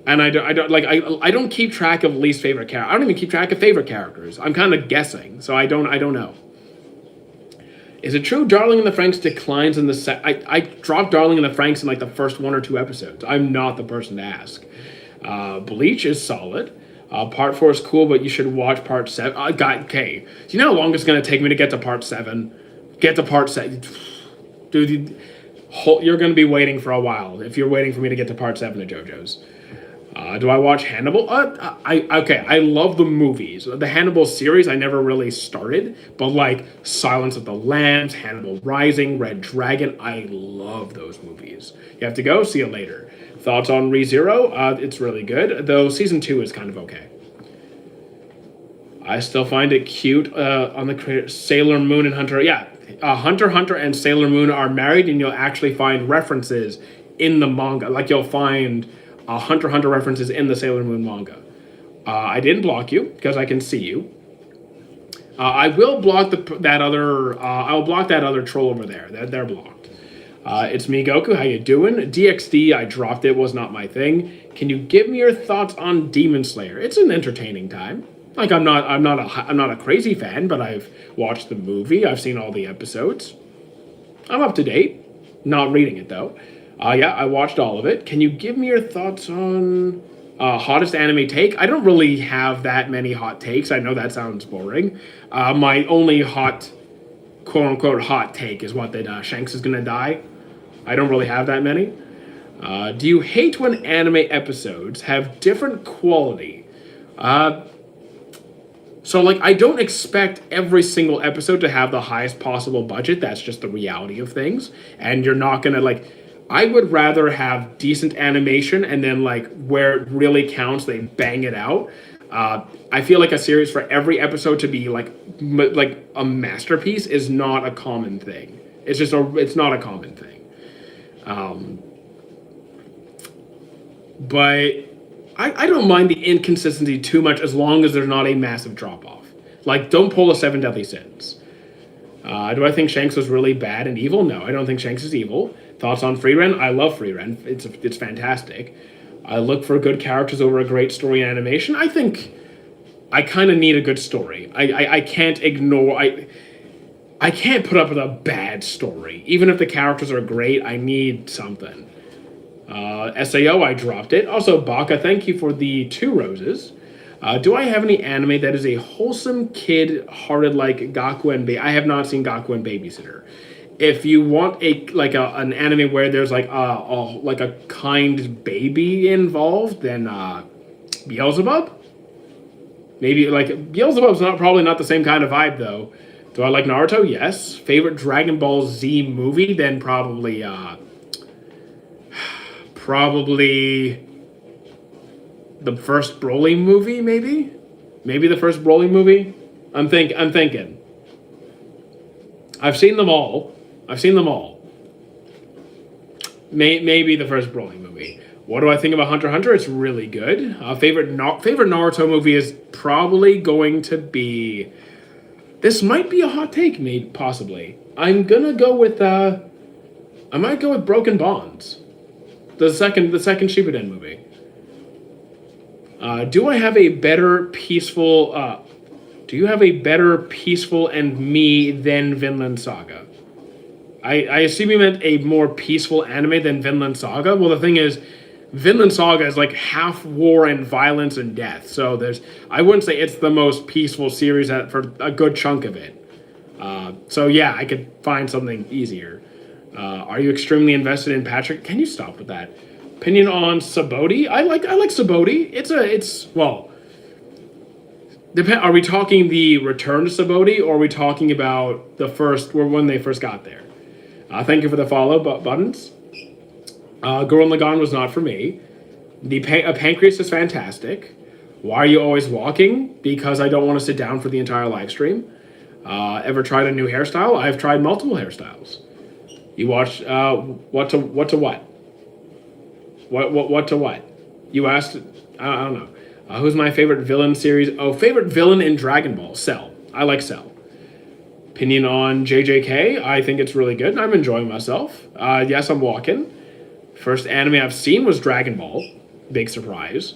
And I don't keep track of least favorite character. I don't even keep track of favorite characters. I'm kind of guessing, so I don't know. Is it true Darling in the Franxx declines in the I dropped Darling in the Franxx in like the first 1 or 2 episodes. I'm not the person to ask. Bleach is solid. Part 4 is cool, but you should watch Part 7. Okay. Do you know how long it's going to take me to get to Part 7? Get to Part 7. Dude, you're going to be waiting for a while if you're waiting for me to get to Part 7 of JoJo's. Do I watch Hannibal? I love the movies. The Hannibal series I never really started, but like Silence of the Lambs, Hannibal Rising, Red Dragon, I love those movies. You have to go, see you later. Thoughts on ReZero? It's really good, though season 2 is kind of okay. I still find it cute on the creator Sailor Moon and Hunter. Yeah, Hunter x Hunter and Sailor Moon are married, and you'll actually find references in the manga. Like you'll find Hunter x Hunter references in the Sailor Moon manga. I didn't block you because I can see you. I will block that other troll over there. They're blocked. It's me, Goku. How you doing? DxD, I dropped it. Was not my thing. Can you give me your thoughts on Demon Slayer? It's an entertaining time. Like I'm not a crazy fan, but I've watched the movie. I've seen all the episodes. I'm up to date. Not reading it though. Yeah, I watched all of it. Can you give me your thoughts on hottest anime take? I don't really have that many hot takes. I know that sounds boring. My only hot, quote-unquote, hot take is what, that Shanks is going to die. I don't really have that many. Do you hate when anime episodes have different quality? So, like, I don't expect every single episode to have the highest possible budget. That's just the reality of things. And you're not going to, like... I would rather have decent animation and then, like, where it really counts, they bang it out. I feel like a series for every episode to be, like a masterpiece is not a common thing. It's not a common thing. But I don't mind the inconsistency too much as long as there's not a massive drop-off. Like, don't pull a 7 Deadly Sins. Do I think Shanks was really bad and evil? No, I don't think Shanks is evil. Thoughts on Frieren? I love Frieren. It's fantastic. I look for good characters over a great story and animation. I think I kind of need a good story. I can't ignore... I can't put up with a bad story. Even if the characters are great, I need something. SAO, I dropped it. Also, Baka, thank you for the 2 roses. Do I have any anime that is a wholesome kid-hearted like Gaku and I have not seen Gaku and Babysitter. If you want an anime where there's like a kind baby involved, then Beelzebub? Maybe, like, Beelzebub's probably not the same kind of vibe, though. Do I like Naruto? Yes. Favorite Dragon Ball Z movie? Then probably the first Broly movie, maybe? Maybe the first Broly movie? I'm thinking. I've seen them all. Maybe the first Broly movie. What do I think about Hunter x Hunter? It's really good. Favorite Naruto movie is probably going to be... This might be a hot take, maybe, possibly. I'm gonna go with... I might go with Broken Bonds. The second Shippuden movie. Do I have a better peaceful... do you have a better peaceful and me than Vinland Saga? I assume you meant a more peaceful anime than Vinland Saga. Well, the thing is, Vinland Saga is like half war and violence and death. So I wouldn't say it's the most peaceful series for a good chunk of it. So yeah, I could find something easier. Are you extremely invested in Patrick? Can you stop with that? Opinion on Sabaody? I like Sabaody. Are we talking the Return to Sabaody, or are we talking about the first, or when they first got there? Thank you for the follow buttons. Gurren Lagann was not for me. Pancreas is fantastic. Why are you always walking? Because I don't want to sit down for the entire live stream. Ever tried a new hairstyle? I've tried multiple hairstyles. You watched what to what? What to what? You asked. I don't know. Who's my favorite villain series? Oh, favorite villain in Dragon Ball? Cell. I like Cell. Opinion on JJK? I think it's really good. I'm enjoying myself. Yes, I'm walking. First anime I've seen was Dragon Ball. Big surprise.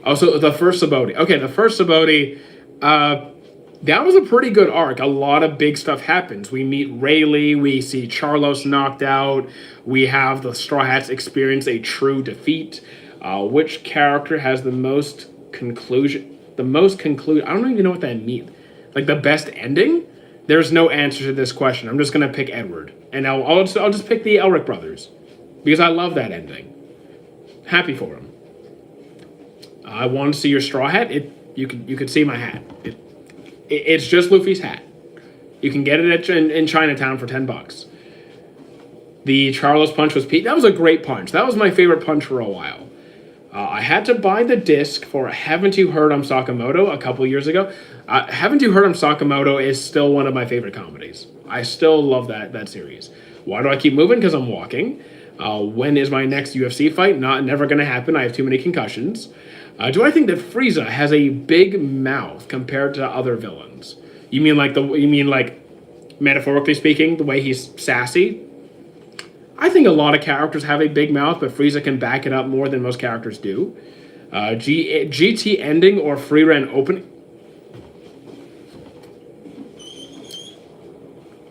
Also, the first Sabaody. Okay, the first Sabaody, that was a pretty good arc. A lot of big stuff happens. We meet Rayleigh. We see Charlos knocked out. We have the Straw Hats experience a true defeat. Which character has the most conclusion? I don't even know what that means. Like the best ending? There's no answer to this question. I'm just gonna pick Edward, and I'll just pick the Elric brothers because I love that ending. Happy for him. I want to see your straw hat. You could see my hat. It's just Luffy's hat. You can get it in Chinatown for $10. The Charlos punch was Pete. That was a great punch. That was my favorite punch for a while. I had to buy the disc for Haven't You Heard I'm Sakamoto a couple years ago. Haven't You Heard I'm Sakamoto is still one of my favorite comedies. I still love that series. Why do I keep moving? Because I'm walking. When is my next UFC fight? Never going to happen. I have too many concussions. Do I think that Frieza has a big mouth compared to other villains? You mean like metaphorically speaking, the way he's sassy? I think a lot of characters have a big mouth, but Frieza can back it up more than most characters do. GT ending or Frieren opening?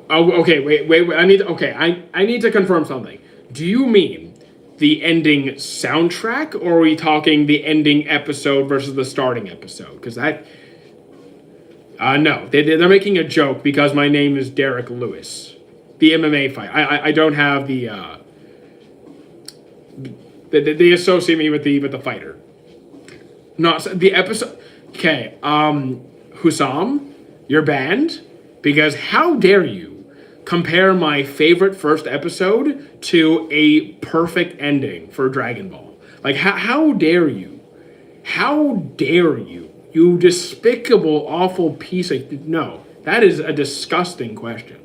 Oh, okay, wait. I need to confirm something. Do you mean the ending soundtrack, or are we talking the ending episode versus the starting episode? Because no, they're making a joke because my name is Derek Lewis. The MMA fight. I don't have the. They associate me with the fighter. Not the episode. Okay. Husam, you're banned because how dare you compare my favorite first episode to a perfect ending for Dragon Ball? Like how dare you? How dare you? You despicable, awful piece of no. That is a disgusting question.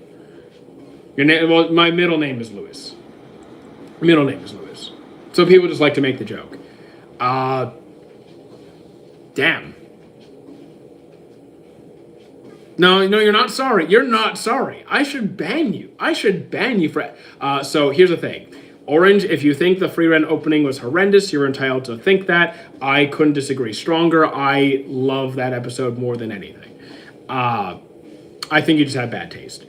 My middle name is Lewis. So people just like to make the joke. Damn. No, you're not sorry. You're not sorry. I should ban you. For... so here's the thing. Orange, if you think the Frieren opening was horrendous, you're entitled to think that. I couldn't disagree stronger. I love that episode more than anything. I think you just have bad taste.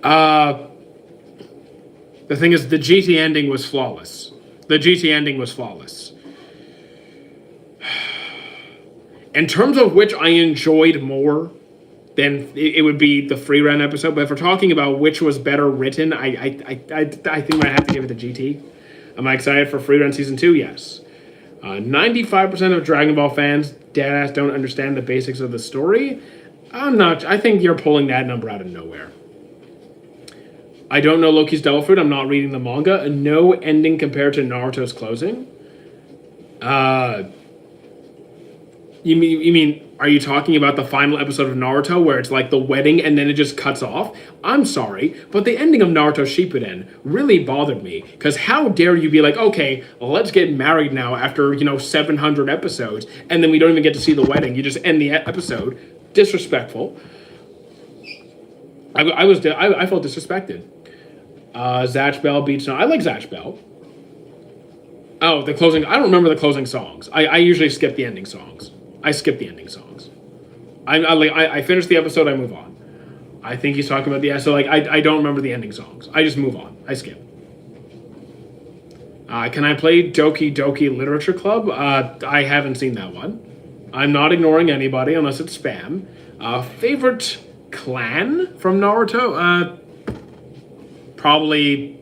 The thing is, the GT ending was flawless. In terms of which I enjoyed more, then it would be the Frieren episode. But if we're talking about which was better written, I think I have to give it to GT. Am I excited for Frieren Season 2? Yes. 95% of Dragon Ball fans deadass don't understand the basics of the story. I think you're pulling that number out of nowhere. I don't know Loki's Devil Fruit. I'm not reading the manga. No ending compared to Naruto's closing. You mean, are you talking about the final episode of Naruto where it's like the wedding and then it just cuts off? I'm sorry, but the ending of Naruto Shippuden really bothered me. Because how dare you be like, okay, let's get married now after, 700 episodes, and then we don't even get to see the wedding. You just end the episode. Disrespectful. I felt disrespected. Zatch Bell beats... I like Zatch Bell. Oh, the closing... I don't remember the closing songs. I usually skip the ending songs. I skip the ending songs. I finish the episode, I move on. I think he's talking about I don't remember the ending songs. I just move on. I skip. Can I play Doki Doki Literature Club? I haven't seen that one. I'm not ignoring anybody unless it's spam. Favorite clan from Naruto? Probably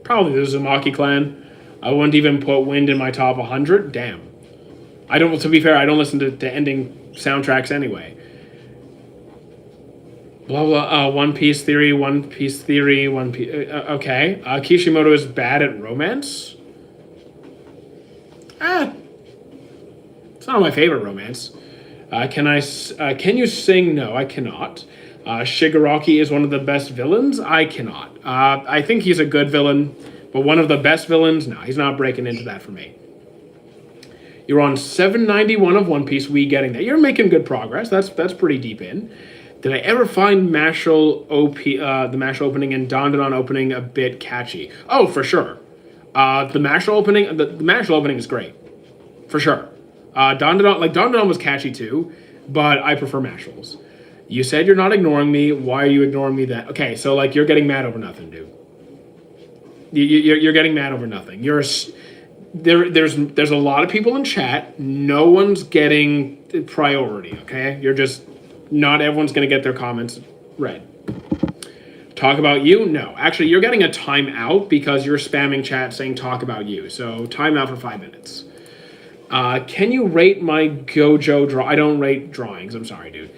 the Uzumaki clan. I wouldn't even put Wind in my top 100. Damn. To be fair, I don't listen to ending soundtracks anyway. Blah, blah, One Piece Theory. Okay. Kishimoto is bad at romance? It's not my favorite romance. Can you sing? No, I cannot. Shigaraki is one of the best villains? I cannot. I think he's a good villain, but one of the best villains? No, he's not breaking into that for me. You're on 791 of One Piece. We getting that. You're making good progress. That's pretty deep in. Did I ever find Mashle the Mashle opening and Dandadan opening a bit catchy? Oh, for sure. The Mashle opening is great. For sure. Dandadan was catchy too, but I prefer Mashle's. You said you're not ignoring me. Why are you ignoring me then? Okay, so you're getting mad over nothing, dude. You're getting mad over nothing. There's a lot of people in chat. No one's getting priority, okay? Not everyone's going to get their comments read. Talk about you? No. Actually, you're getting a timeout because you're spamming chat saying talk about you. So timeout for 5 minutes. Can you rate my Gojo draw? I don't rate drawings. I'm sorry, dude.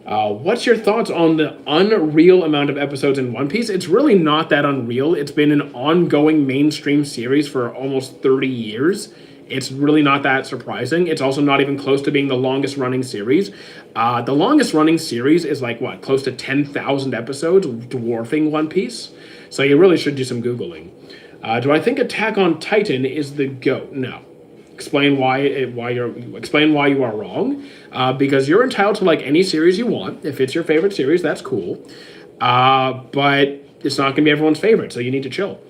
What's your thoughts on the unreal amount of episodes in One Piece? It's really not that unreal. It's been an ongoing mainstream series for almost 30 years. It's really not that surprising. It's also not even close to being the longest running series. The longest running series is close to 10,000 episodes, dwarfing One Piece. So you really should do some Googling. Do I think Attack on Titan is the GOAT? No. Explain why you are wrong. Because you're entitled to any series you want. If it's your favorite series, that's cool. But it's not going to be everyone's favorite, so you need to chill.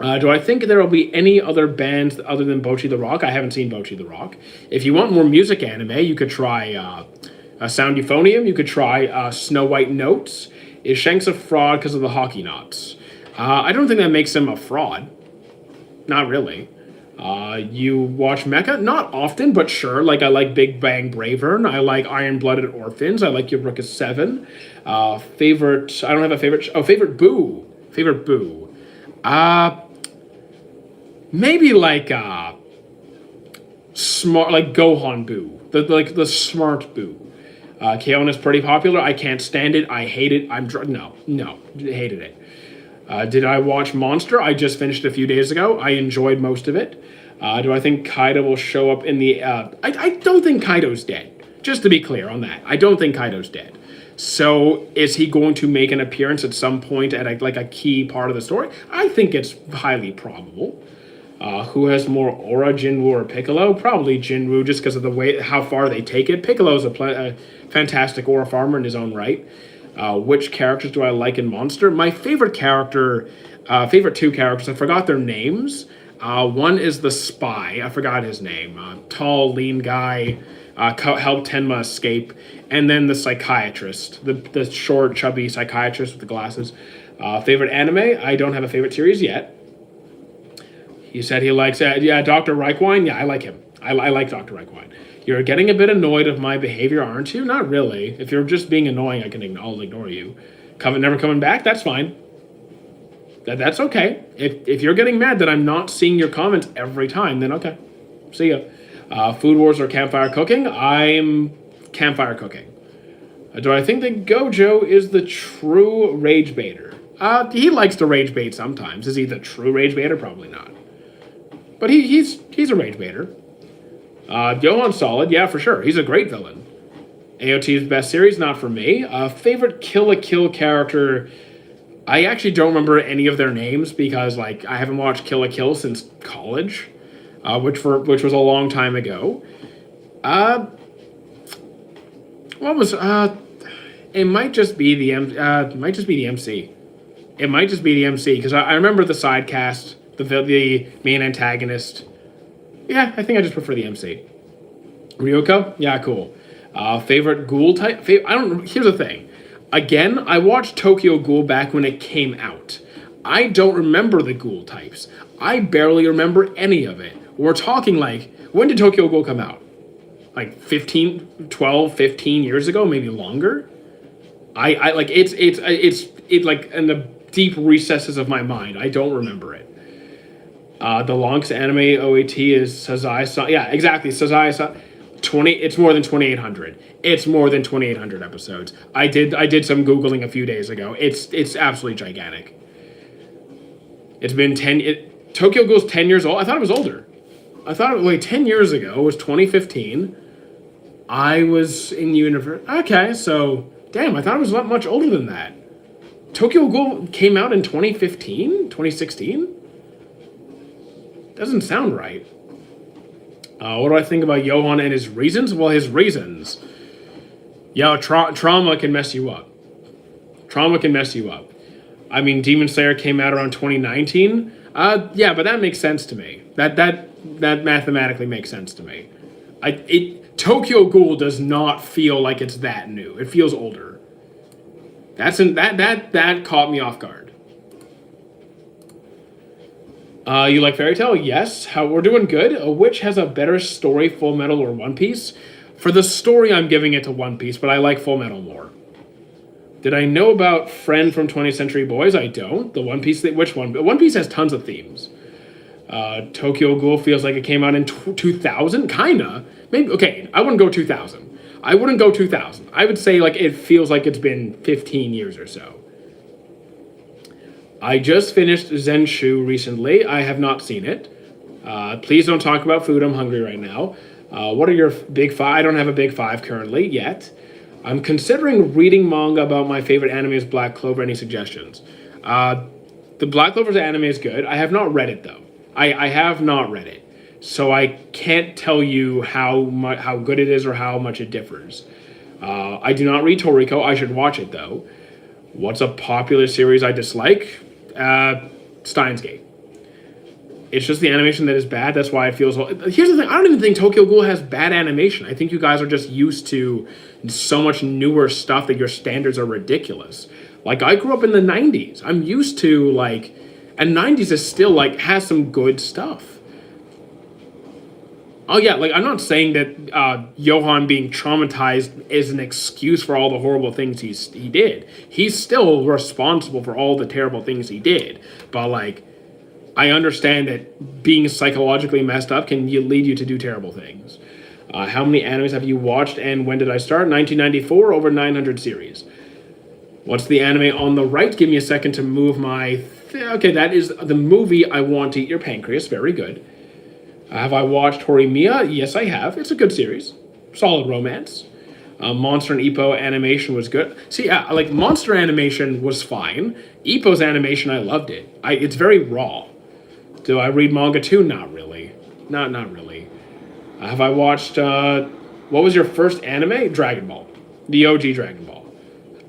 Do I think there will be any other bands other than Bocchi the Rock? I haven't seen Bocchi the Rock. If you want more music anime, you could try Sound Euphonium. You could try Snow White Notes. Is Shanks a fraud because of the hockey knots? I don't think that makes him a fraud. Not really. You watch Mecha? Not often, but sure. I like Big Bang Bravern. I like Iron-Blooded Orphans. I like Eureka 7. Favorite... I don't have a favorite... favorite Boo. Favorite Boo. Maybe smart... Gohan Boo. The smart Boo. K-On! Is pretty popular. I can't stand it. I hate it. No. Hated it. Did I watch Monster? I just finished it a few days ago. I enjoyed most of it. Do I think Kaido will show up in the... I don't think Kaido's dead. Just to be clear on that. I don't think Kaido's dead. So is he going to make an appearance at some point at a key part of the story? I think it's highly probable. Who has more aura, Jinwoo or Piccolo? Probably Jinwoo, just because of how far they take it. Piccolo's a fantastic aura farmer in his own right. Which characters do I like in Monster? My favorite two characters, I forgot their names. One is the spy, I forgot his name. Tall, lean guy, helped Tenma escape. And then the psychiatrist, the short, chubby psychiatrist with the glasses. Favorite anime? I don't have a favorite series yet. He said he likes, Dr. Raikkonen. Yeah, I like him. I like Dr. Raikkonen. You're getting a bit annoyed of my behavior, aren't you? Not really. If you're just being annoying, I'll ignore you. Never coming back? That's fine. That's okay. If you're getting mad that I'm not seeing your comments every time, then okay. See ya. Food Wars or Campfire Cooking? I'm Campfire Cooking. Do I think that Gojo is the true rage baiter? He likes to rage bait sometimes. Is he the true rage baiter? Probably not. But he's a rage baiter. Johan's solid, yeah, for sure. He's a great villain. AOT's best series, not for me. Favorite Kill la Kill character? I actually don't remember any of their names because like I haven't watched Kill la Kill since college, which was a long time ago. What was it might just be the MC. It might just be the MC because I remember the side cast, the main antagonist. Yeah, I think I just prefer the MC. Ryuko? Yeah, cool. Favorite ghoul type? I don't. Here's the thing. Again, I watched Tokyo Ghoul back when it came out. I don't remember the ghoul types. I barely remember any of it. We're talking like, when did Tokyo Ghoul come out? Like 12, 15 years ago, maybe longer? I like it's like in the deep recesses of my mind. I don't remember it. The longest anime OAT is Sazai. Yeah, exactly. Sazai. 20. It's more than 2,800. It's more than 2,800 episodes. I did some googling a few days ago. It's absolutely gigantic. It's been 10. Tokyo Ghoul's 10 years old. I thought it was older. I thought it was 10 years ago. It was 2015. I was in university. Okay, so damn. I thought it was not much older than that. Tokyo Ghoul came out in 2015, 2016. Doesn't sound right. What do I think about Johan and his reasons? Well, his reasons. Yeah, trauma can mess you up. Trauma can mess you up. I mean, Demon Slayer came out around 2019. Yeah, but that makes sense to me. That mathematically makes sense to me. Tokyo Ghoul does not feel like it's that new. It feels older. That caught me off guard. You like Fairy Tail? Yes. We're doing good. Which has a better story, Full Metal or One Piece? For the story, I'm giving it to One Piece, but I like Full Metal more. Did I know about Friend from 20th Century Boys? I don't. The One Piece, which one? One Piece has tons of themes. Tokyo Ghoul feels like it came out in 2000? Kinda. Maybe, okay, I wouldn't go 2000. I wouldn't go 2000. I would say like it feels like it's been 15 years or so. I just finished Zenshu recently. I have not seen it. Please don't talk about food. I'm hungry right now. What are your big five? I don't have a big five currently yet. I'm considering reading manga about my favorite anime is Black Clover. Any suggestions? The Black Clover's anime is good. I have not read it though. I have not read it. So I can't tell you how good it is or how much it differs. I do not read Toriko. I should watch it though. What's a popular series I dislike? Steins Gate. It's just the animation that is bad. That's why it feels... Here's the thing. I don't even think Tokyo Ghoul has bad animation. I think you guys are just used to so much newer stuff that your standards are ridiculous. Like, I grew up in the 90s. I'm used to, like... And 90s is still, like, has some good stuff. Oh, yeah, like, I'm not saying that Johan being traumatized is an excuse for all the horrible things he did. He's still responsible for all the terrible things he did. But, like, I understand that being psychologically messed up can lead you to do terrible things. How many animes have you watched and when did I start? 1994, over 900 series. What's the anime on the right? Give me a second to move my... Okay, that is the movie I Want to Eat Your Pancreas. Very good. Have I watched Horimiya? Yes, I have. It's a good series. Solid romance. Monster and Ippo animation was good. See, like, Monster animation was fine. Ippo's animation, I loved it. It's very raw. Do I read manga too? Not really. Not really. Have I watched, what was your first anime? Dragon Ball. The OG Dragon Ball.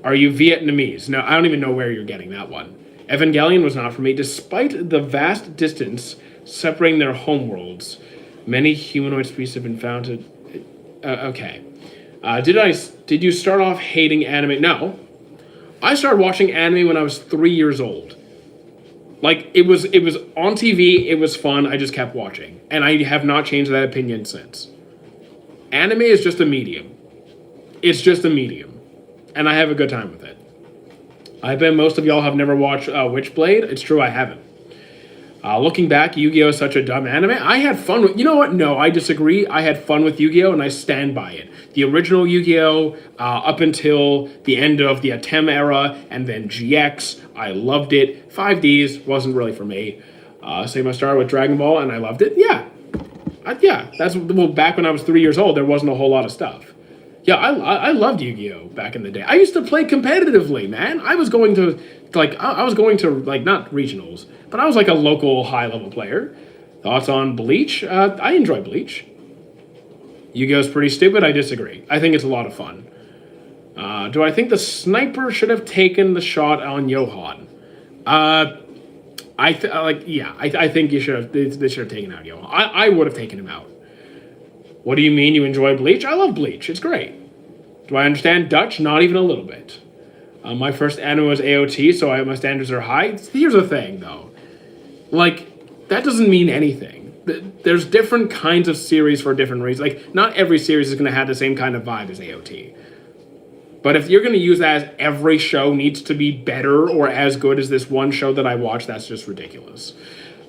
Are you Vietnamese? No, I don't even know where you're getting that one. Evangelion was not for me. Despite the vast distance separating their homeworlds, many humanoid species have been found to... okay. Did you start off hating anime? No. I started watching anime when I was 3 years old. Like, it was on TV, it was fun, I just kept watching. And I have not changed that opinion since. Anime is just a medium. It's just a medium. And I have a good time with it. I bet most of y'all have never watched Witchblade. It's true, I haven't. Looking back, Yu-Gi-Oh! Is such a dumb anime. I had fun with... You know what? No, I disagree. I had fun with Yu-Gi-Oh! And I stand by it. The original Yu-Gi-Oh! Up until the end of the Atem era and then GX, I loved it. 5Ds wasn't really for me. Same I started with Dragon Ball and I loved it. Yeah. That's... Well, back when I was 3 years old, there wasn't a whole lot of stuff. Yeah, I loved Yu-Gi-Oh! Back in the day. I used to play competitively, man. I was going to... I was going to, not regionals, but I was like a local high-level player. Thoughts on Bleach? I enjoy Bleach. Yu-Gi-Oh's pretty stupid. I disagree. I think it's a lot of fun. Do I think the sniper should have taken the shot on Johan? I think you should have. They should have taken out Johan. I would have taken him out. What do you mean you enjoy Bleach? I love Bleach. It's great. Do I understand Dutch? Not even a little bit. My first anime was AOT, so my standards are high. Here's the thing, though. That doesn't mean anything. There's different kinds of series for different reasons. Not every series is going to have the same kind of vibe as AOT. But if you're going to use that as every show needs to be better or as good as this one show that I watched, that's just ridiculous.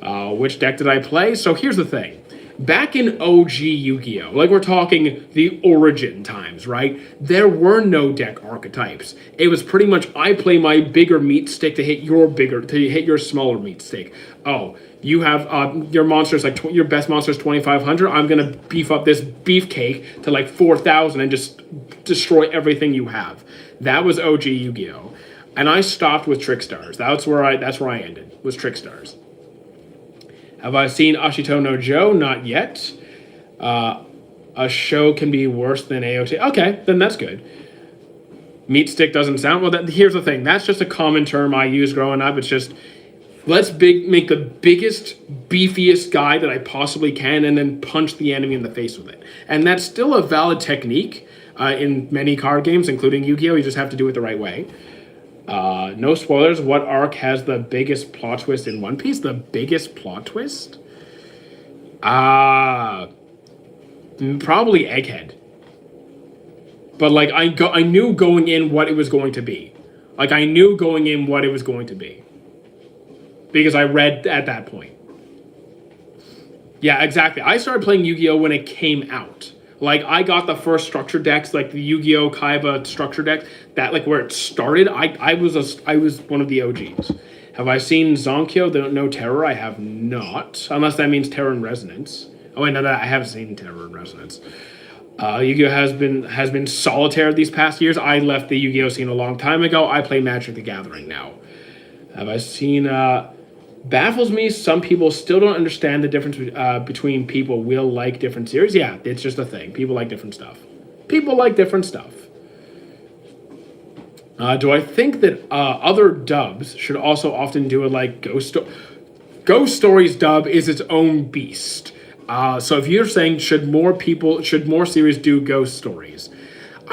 Which deck did I play? So here's the thing. Back in OG Yu-Gi-Oh! We're talking the origin times, right? There were no deck archetypes. It was pretty much, I play my bigger meat stick to hit your smaller meat stick. Oh, you have your monsters, your best monster is 2,500. I'm going to beef up this beefcake to 4,000 and just destroy everything you have. That was OG Yu-Gi-Oh! And I stopped with Trickstars. That's where I ended, was Trickstars. Have I seen Ashito no Joe? Not yet. A show can be worse than AOT. Okay, then that's good. Meat stick doesn't sound... Well, here's the thing. That's just a common term I used growing up. It's just, let's make the biggest, beefiest guy that I possibly can and then punch the enemy in the face with it. And that's still a valid technique in many card games, including Yu-Gi-Oh! You just have to do it the right way. No spoilers. What arc has the biggest plot twist in One Piece? The biggest plot twist? Probably Egghead. But I knew going in what it was going to be. I knew going in what it was going to be. Because I read at that point. Yeah, exactly. I started playing Yu-Gi-Oh! When it came out. I got the first structure decks, the Yu-Gi-Oh! Kaiba structure deck, that, where it started, I was one of the OGs. Have I seen Zonkyo, the No Terror? I have not, unless that means Terror and Resonance. Oh, wait, no, I haven't seen Terror and Resonance. Yu-Gi-Oh! has been solitaire these past years. I left the Yu-Gi-Oh! Scene a long time ago. I play Magic the Gathering now. Have I seen... baffles me. Some people still don't understand the difference between people will like different series. Yeah, it's just a thing. People like different stuff. People like different stuff. Do I think that other dubs should also often do it like Ghost Stories dub is its own beast. So if you're saying should more series do Ghost Stories?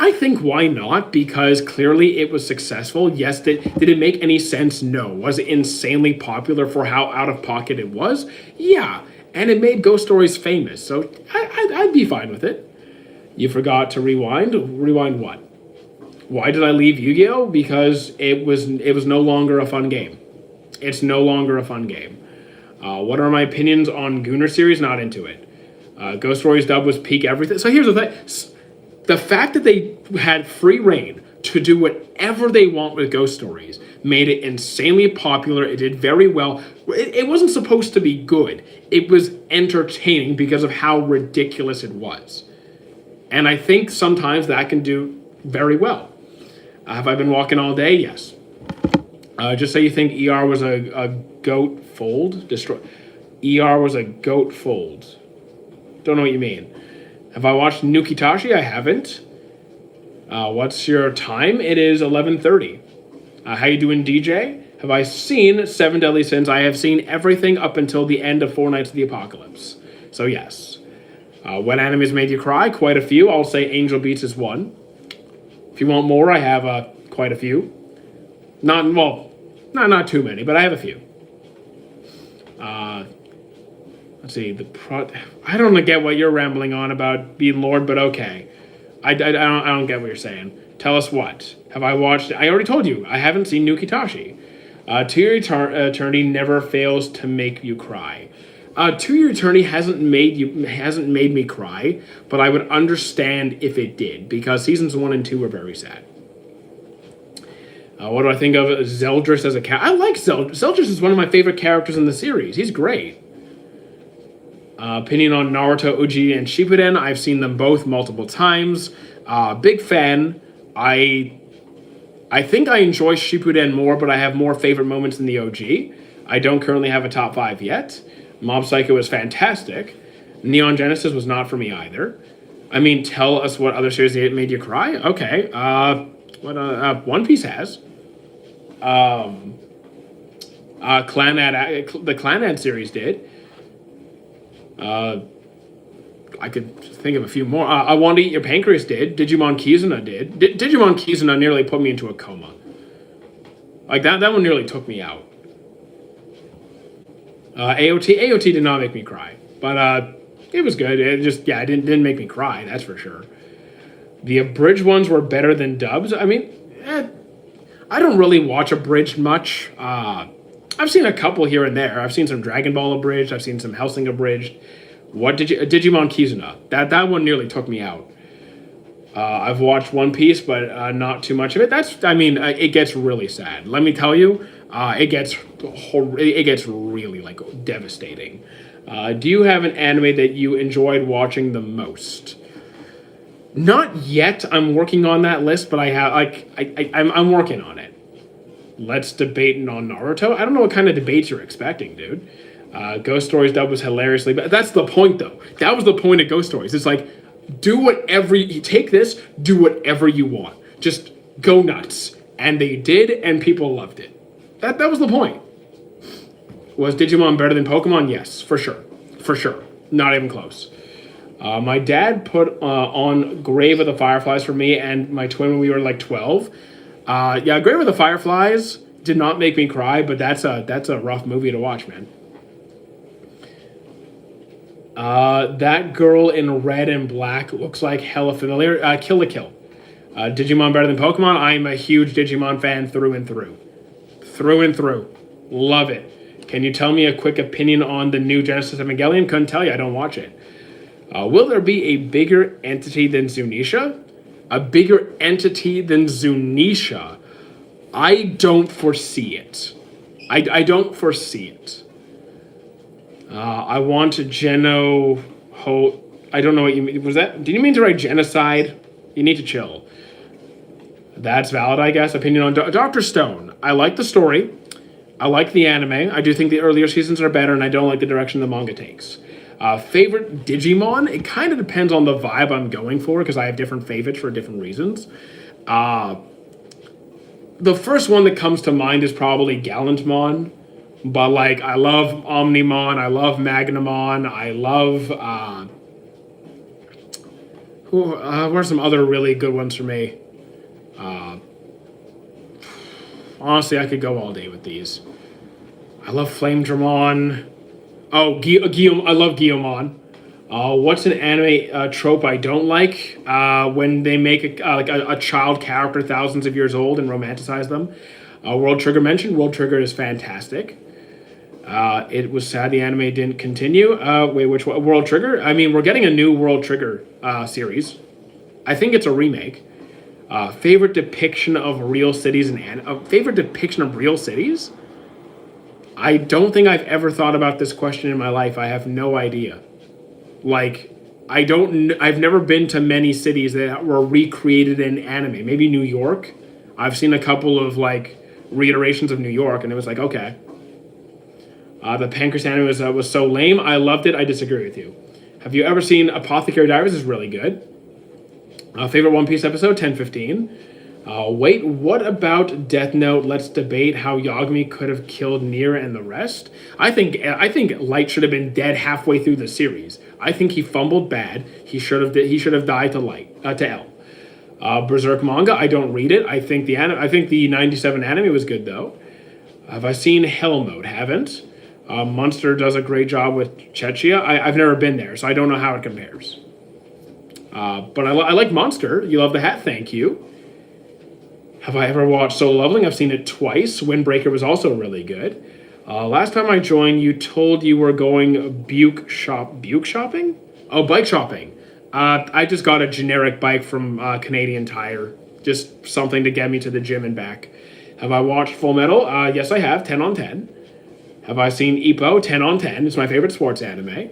I think why not? Because clearly it was successful. Yes, did it make any sense? No. Was it insanely popular for how out of pocket it was? Yeah. And it made Ghost Stories famous. So I'd be fine with it. You forgot to rewind? Rewind what? Why did I leave Yu-Gi-Oh? Because it was no longer a fun game. It's no longer a fun game. What are my opinions on Gooner series? Not into it. Ghost Stories dub was peak everything. So here's the thing. The fact that they had free reign to do whatever they want with Ghost Stories made it insanely popular. It did very well. It wasn't supposed to be good. It was entertaining because of how ridiculous it was. And I think sometimes that can do very well. Have I been walking all day? Yes. Just say you think ER was a goat fold. ER was a goat fold. Don't know what you mean. Have I watched Nukitashi? I haven't. What's your time? It is 11:30. How you doing, DJ? Have I seen Seven Deadly Sins? I have seen everything up until the end of Four Nights of the Apocalypse. So yes. What animes made you cry? Quite a few. I'll say Angel Beats is one. If you want more, I have quite a few. Not too many, but I have a few. Let's see, I don't get what you're rambling on about being Lord, but okay. I don't get what you're saying. Tell us what. Have I watched? I already told you. I haven't seen Nuki Tashi. To Your Eternity never fails to make you cry. To Your Eternity hasn't made me cry, but I would understand if it did, because seasons 1 and 2 were very sad. What do I think of Zeldris as a character? I like Zeldris. Zeldris is one of my favorite characters in the series. He's great. Opinion on Naruto, Uji, and Shippuden. I've seen them both multiple times. Big fan. I think I enjoy Shippuden more, but I have more favorite moments in the OG. I don't currently have a top 5 yet. Mob Psycho is fantastic. Neon Genesis was not for me either. I mean, tell us what other series made you cry? Okay. One Piece has. The Clanad series did. I could think of a few more. I Want to Eat Your Pancreas did. Digimon Kizuna did. Digimon Kizuna nearly put me into a coma. Like, that one nearly took me out. AOT did not make me cry. But it was good. It just, it didn't make me cry, that's for sure. The abridged ones were better than dubs. I mean, I don't really watch abridged much. I've seen a couple here and there. I've seen some Dragon Ball abridged. I've seen some Hellsing abridged. Digimon Kizuna. That one nearly took me out. I've watched One Piece, but not too much of it. It gets really sad. Let me tell you, it gets really, like, devastating. Do you have an anime that you enjoyed watching the most? Not yet. I'm working on that list, but I'm working on it. Let's debate on Naruto. I don't know what kind of debates you're expecting, dude. Ghost Stories dub was hilariously, but that's the point, though. That was the point of Ghost Stories. It's like, do whatever you take this, do whatever you want. Just go nuts. And they did, and people loved it. That was the point. Was Digimon better than Pokemon? Yes, for sure. For sure. Not even close. My dad put on Grave of the Fireflies for me and my twin when we were like 12. Grave of the Fireflies did not make me cry, but that's a rough movie to watch, man. That girl in red and black looks like hella familiar. Kill la Kill. Digimon better than Pokemon? I'm a huge Digimon fan through and through. Through and through. Love it. Can you tell me a quick opinion on the new Genesis Evangelion? Couldn't tell you. I don't watch it. Will there be a bigger entity than Zunisha? A bigger entity than Zunisha? I don't foresee it. I don't foresee it. I want to I don't know what you mean. Did you mean to write genocide? You need to chill. That's valid, I guess. Opinion on Dr. Stone. I like the story. I like the anime. I do think the earlier seasons are better, and I don't like the direction the manga takes. Favorite Digimon? It kind of depends on the vibe I'm going for, because I have different favorites for different reasons. The first one that comes to mind is probably Gallantmon. But, like, I love Omnimon, I love Magnamon, I love, what are some other really good ones for me? Honestly, I could go all day with these. I love Flamedramon. Oh, Guillaume, I love Guillaumon. What's an anime trope I don't like? When they make a child character thousands of years old and romanticize them. World Trigger mentioned. World Trigger is fantastic. It was sad the anime didn't continue. Which one? World Trigger? I mean, we're getting a new World Trigger series. I think it's a remake. Favorite depiction of real cities favorite depiction of real cities? I don't think I've ever thought about this question in my life. I have no idea. Like, I've never been to many cities that were recreated in anime. Maybe New York. I've seen a couple of, like, reiterations of New York, and it was like, okay. The Pancreas anime was so lame. I loved it. I disagree with you. Have you ever seen Apothecary Diaries? Is really good. Favorite One Piece episode? 1015. Wait, what about Death Note? Let's debate how Yagami could have killed Nier and the rest. I think Light should have been dead halfway through the series. I think he fumbled bad. He should have died to L. Berserk manga. I don't read it. I think the 97 anime was good though. Have I seen Hell Mode? Haven't. Munster does a great job with Chechia. I've never been there, so I don't know how it compares. But I like Monster. You love the hat. Thank you. Have I ever watched Solo Leveling? I've seen it twice. Windbreaker was also really good. Last time I joined, you told you were going Buke shopping? Oh, bike shopping. I just got a generic bike from Canadian Tire. Just something to get me to the gym and back. Have I watched Full Metal? Yes, I have. 10 on 10. Have I seen Ippo? 10 on 10. It's my favorite sports anime.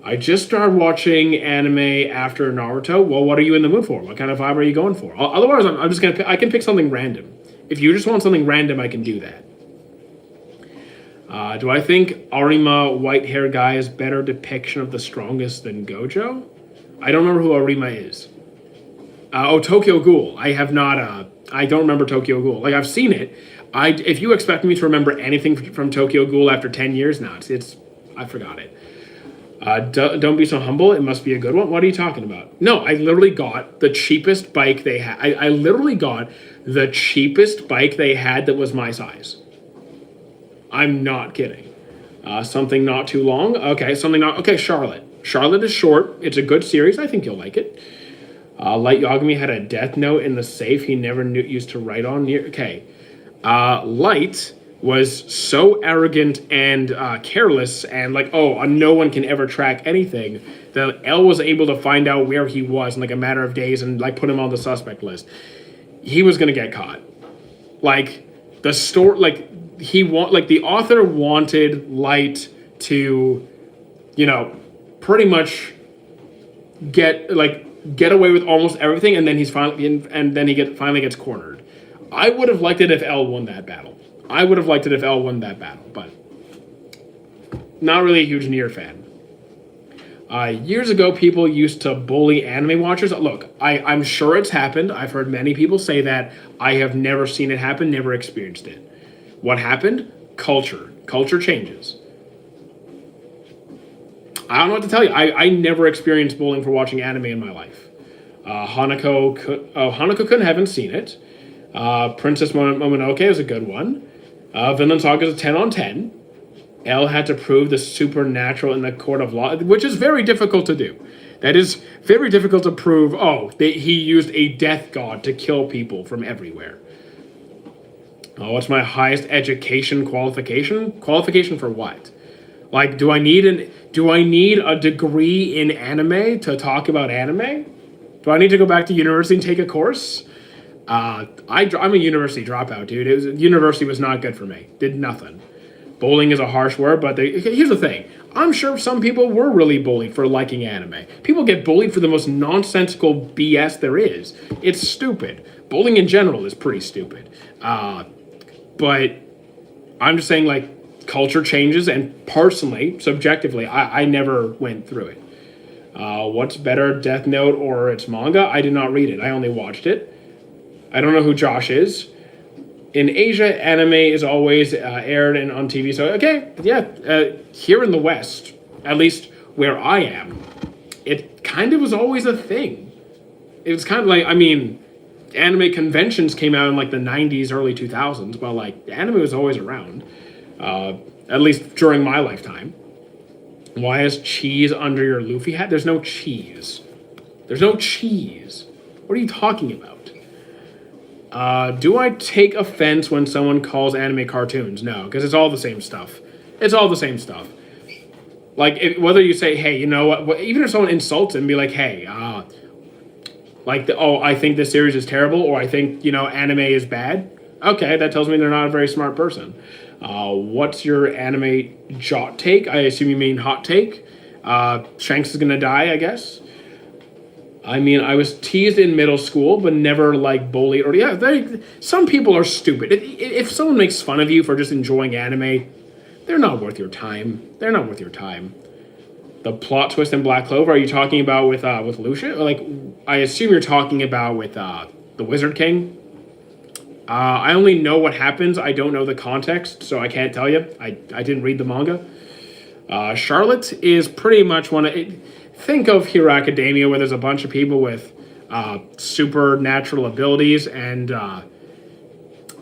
I just started watching anime after Naruto. Well, what are you in the mood for? What kind of vibe are you going for? Otherwise, I'm just gonna. I can pick something random. If you just want something random, I can do that. Do I think Arima white hair guy is better depiction of the strongest than Gojo? I don't remember who Arima is. Tokyo Ghoul. I have not. I don't remember Tokyo Ghoul. Like I've seen it. If you expect me to remember anything from Tokyo Ghoul after 10 years, no, it's I forgot it. Don't be so humble. It must be a good one. What are you talking about? No, I literally got the cheapest bike they had. I literally got the cheapest bike they had that was my size. I'm not kidding. Something not too long. Okay, something not... Okay, Charlotte. Charlotte is short. It's a good series. I think you'll like it. Light Yagami had a death note in the safe he never used to write on. Okay. Light was so arrogant and careless and like, no one can ever track anything, that L was able to find out where he was in like a matter of days and like put him on the suspect list. He was gonna get caught. Like the story, like the author wanted Light to, pretty much get away with almost everything, and then he finally gets cornered. I would have liked it if L won that battle. But not really a huge Nier fan. Years ago, people used to bully anime watchers. Look, I'm sure it's happened. I've heard many people say that. I have never seen it happen, never experienced it. What happened? Culture. Culture changes. I don't know what to tell you. I never experienced bullying for watching anime in my life. Hanako Kun, haven't seen it. Princess Mononoke is a good one. Vinland Saga is a 10 on 10. L had to prove the supernatural in the court of law, which is very difficult to do. That is very difficult to prove, he used a death god to kill people from everywhere. What's my highest education qualification? Qualification for what? Like, do I need a degree in anime to talk about anime? Do I need to go back to university and take a course? I'm a university dropout, dude. University was not good for me. Did nothing. Bullying is a harsh word, but here's the thing. I'm sure some people were really bullied for liking anime. People get bullied for the most nonsensical BS there is. It's stupid. Bullying in general is pretty stupid. But I'm just saying, like, culture changes, and personally, subjectively, I never went through it. What's better, Death Note or its manga? I did not read it. I only watched it. I don't know who Josh is. In Asia, anime is always aired and on TV. So, here in the West, at least where I am, it kind of was always a thing. It was kind of like, anime conventions came out in like the 90s, early 2000s, but like anime was always around, at least during my lifetime. Why is cheese under your Luffy hat? There's no cheese. There's no cheese. What are you talking about? Do I take offense when someone calls anime cartoons? No, because it's all the same stuff. It's all the same stuff. Like, whether you say, hey, you know what, even if someone insults it and be like, hey, I think this series is terrible, or I think, anime is bad. Okay, that tells me they're not a very smart person. What's your anime jot take? I assume you mean hot take. Shanks is gonna die, I guess. I was teased in middle school, but never bullied. Or some people are stupid. If someone makes fun of you for just enjoying anime, they're not worth your time. They're not worth your time. The plot twist in Black Clover, are you talking about with Lucia? Or I assume you're talking about with the Wizard King. I only know what happens. I don't know the context, so I can't tell you. I didn't read the manga. Charlotte is pretty much think of Hero Academia, where there's a bunch of people with supernatural abilities, and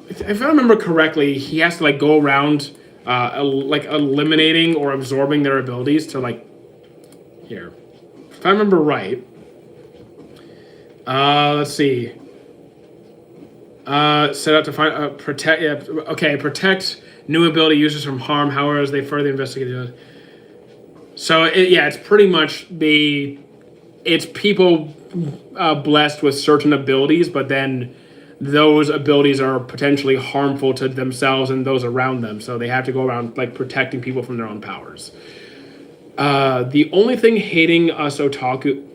if I remember correctly, he has to go around eliminating or absorbing their abilities to here. If I remember right, Let's see. Set out to find protect. Yeah, okay, protect new ability users from harm. However, as they further investigate it. So it's pretty much it's people blessed with certain abilities, but then those abilities are potentially harmful to themselves and those around them. So they have to go around like protecting people from their own powers. The only thing hating us otaku,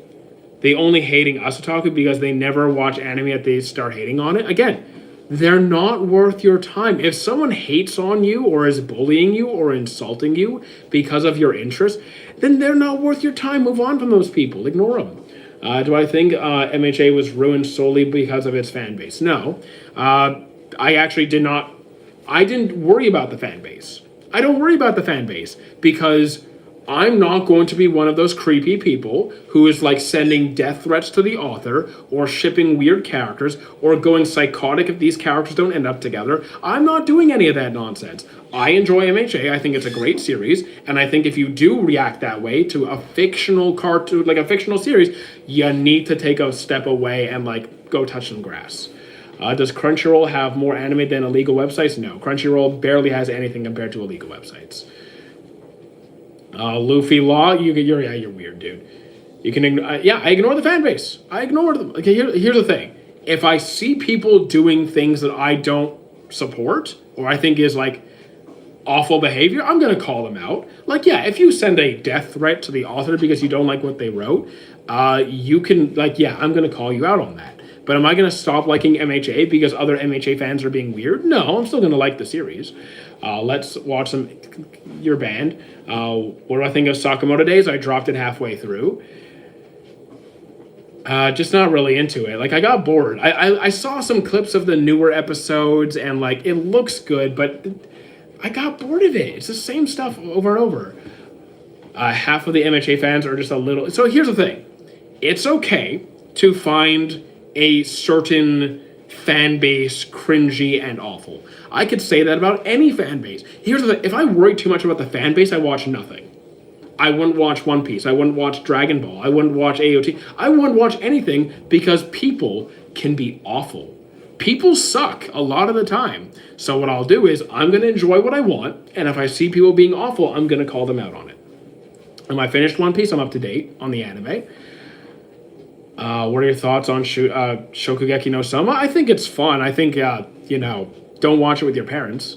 because they never watch anime that they start hating on it. Again, they're not worth your time. If someone hates on you or is bullying you or insulting you because of your interest, then they're not worth your time. Move on from those people. Ignore them. Do I think MHA was ruined solely because of its fan base? No. I actually did not. I didn't worry about the fan base. I don't worry about the fan base because I'm not going to be one of those creepy people who is like sending death threats to the author or shipping weird characters or going psychotic if these characters don't end up together. I'm not doing any of that nonsense. I enjoy MHA. I think it's a great series. And I think if you do react that way to a fictional cartoon, like a fictional series, you need to take a step away and like go touch some grass. Does Crunchyroll have more anime than illegal websites? No. Crunchyroll barely has anything compared to illegal websites. Luffy Law, you're weird, dude. You can I ignore the fan base. I ignore them. Okay, here's the thing. If I see people doing things that I don't support or I think is like awful behavior, I'm gonna call them out. Like, yeah, if you send a death threat to the author because you don't like what they wrote, you can I'm gonna call you out on that. But am I gonna stop liking MHA because other MHA fans are being weird? No, I'm still gonna like the series. Let's watch your band. What do I think of Sakamoto Days? I dropped it halfway through. Just not really into it. Like, I got bored. I saw some clips of the newer episodes and like it looks good, but I got bored of it. It's the same stuff over and over. Half of the MHA fans are just a little. So here's the thing. It's okay to find a certain fan base cringy and awful. I could say that about any fan base. Here's the thing. If I worry too much about the fan base, I watch nothing. I wouldn't watch One Piece. I wouldn't watch Dragon Ball. I wouldn't watch AOT. I wouldn't watch anything because people can be awful. People suck a lot of the time. So what I'll do is I'm going to enjoy what I want, and if I see people being awful, I'm going to call them out on it. Am I finished One Piece? I'm up to date on the anime. What are your thoughts on Shokugeki no Soma? I think it's fun. I think, don't watch it with your parents.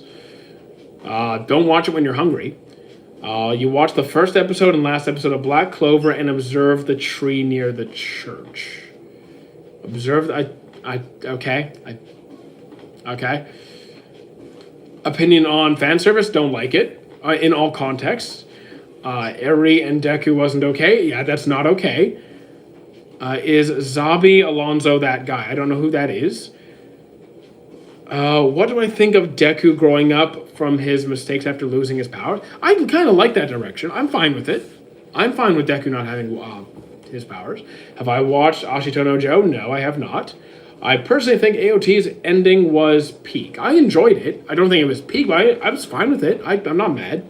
Don't watch it when you're hungry. You watch the first episode and last episode of Black Clover and observe the tree near the church. Okay. Opinion on fan service, don't like it. In all contexts. Eri and Deku wasn't okay. Yeah, that's not okay. Is Zabi Alonso that guy? I don't know who that is. What do I think of Deku growing up from his mistakes after losing his powers? I kind of like that direction. I'm fine with it. I'm fine with Deku not having his powers. Have I watched Ashito no Joe? No, I have not. I personally think AOT's ending was peak. I enjoyed it. I don't think it was peak, but I was fine with it. I'm not mad.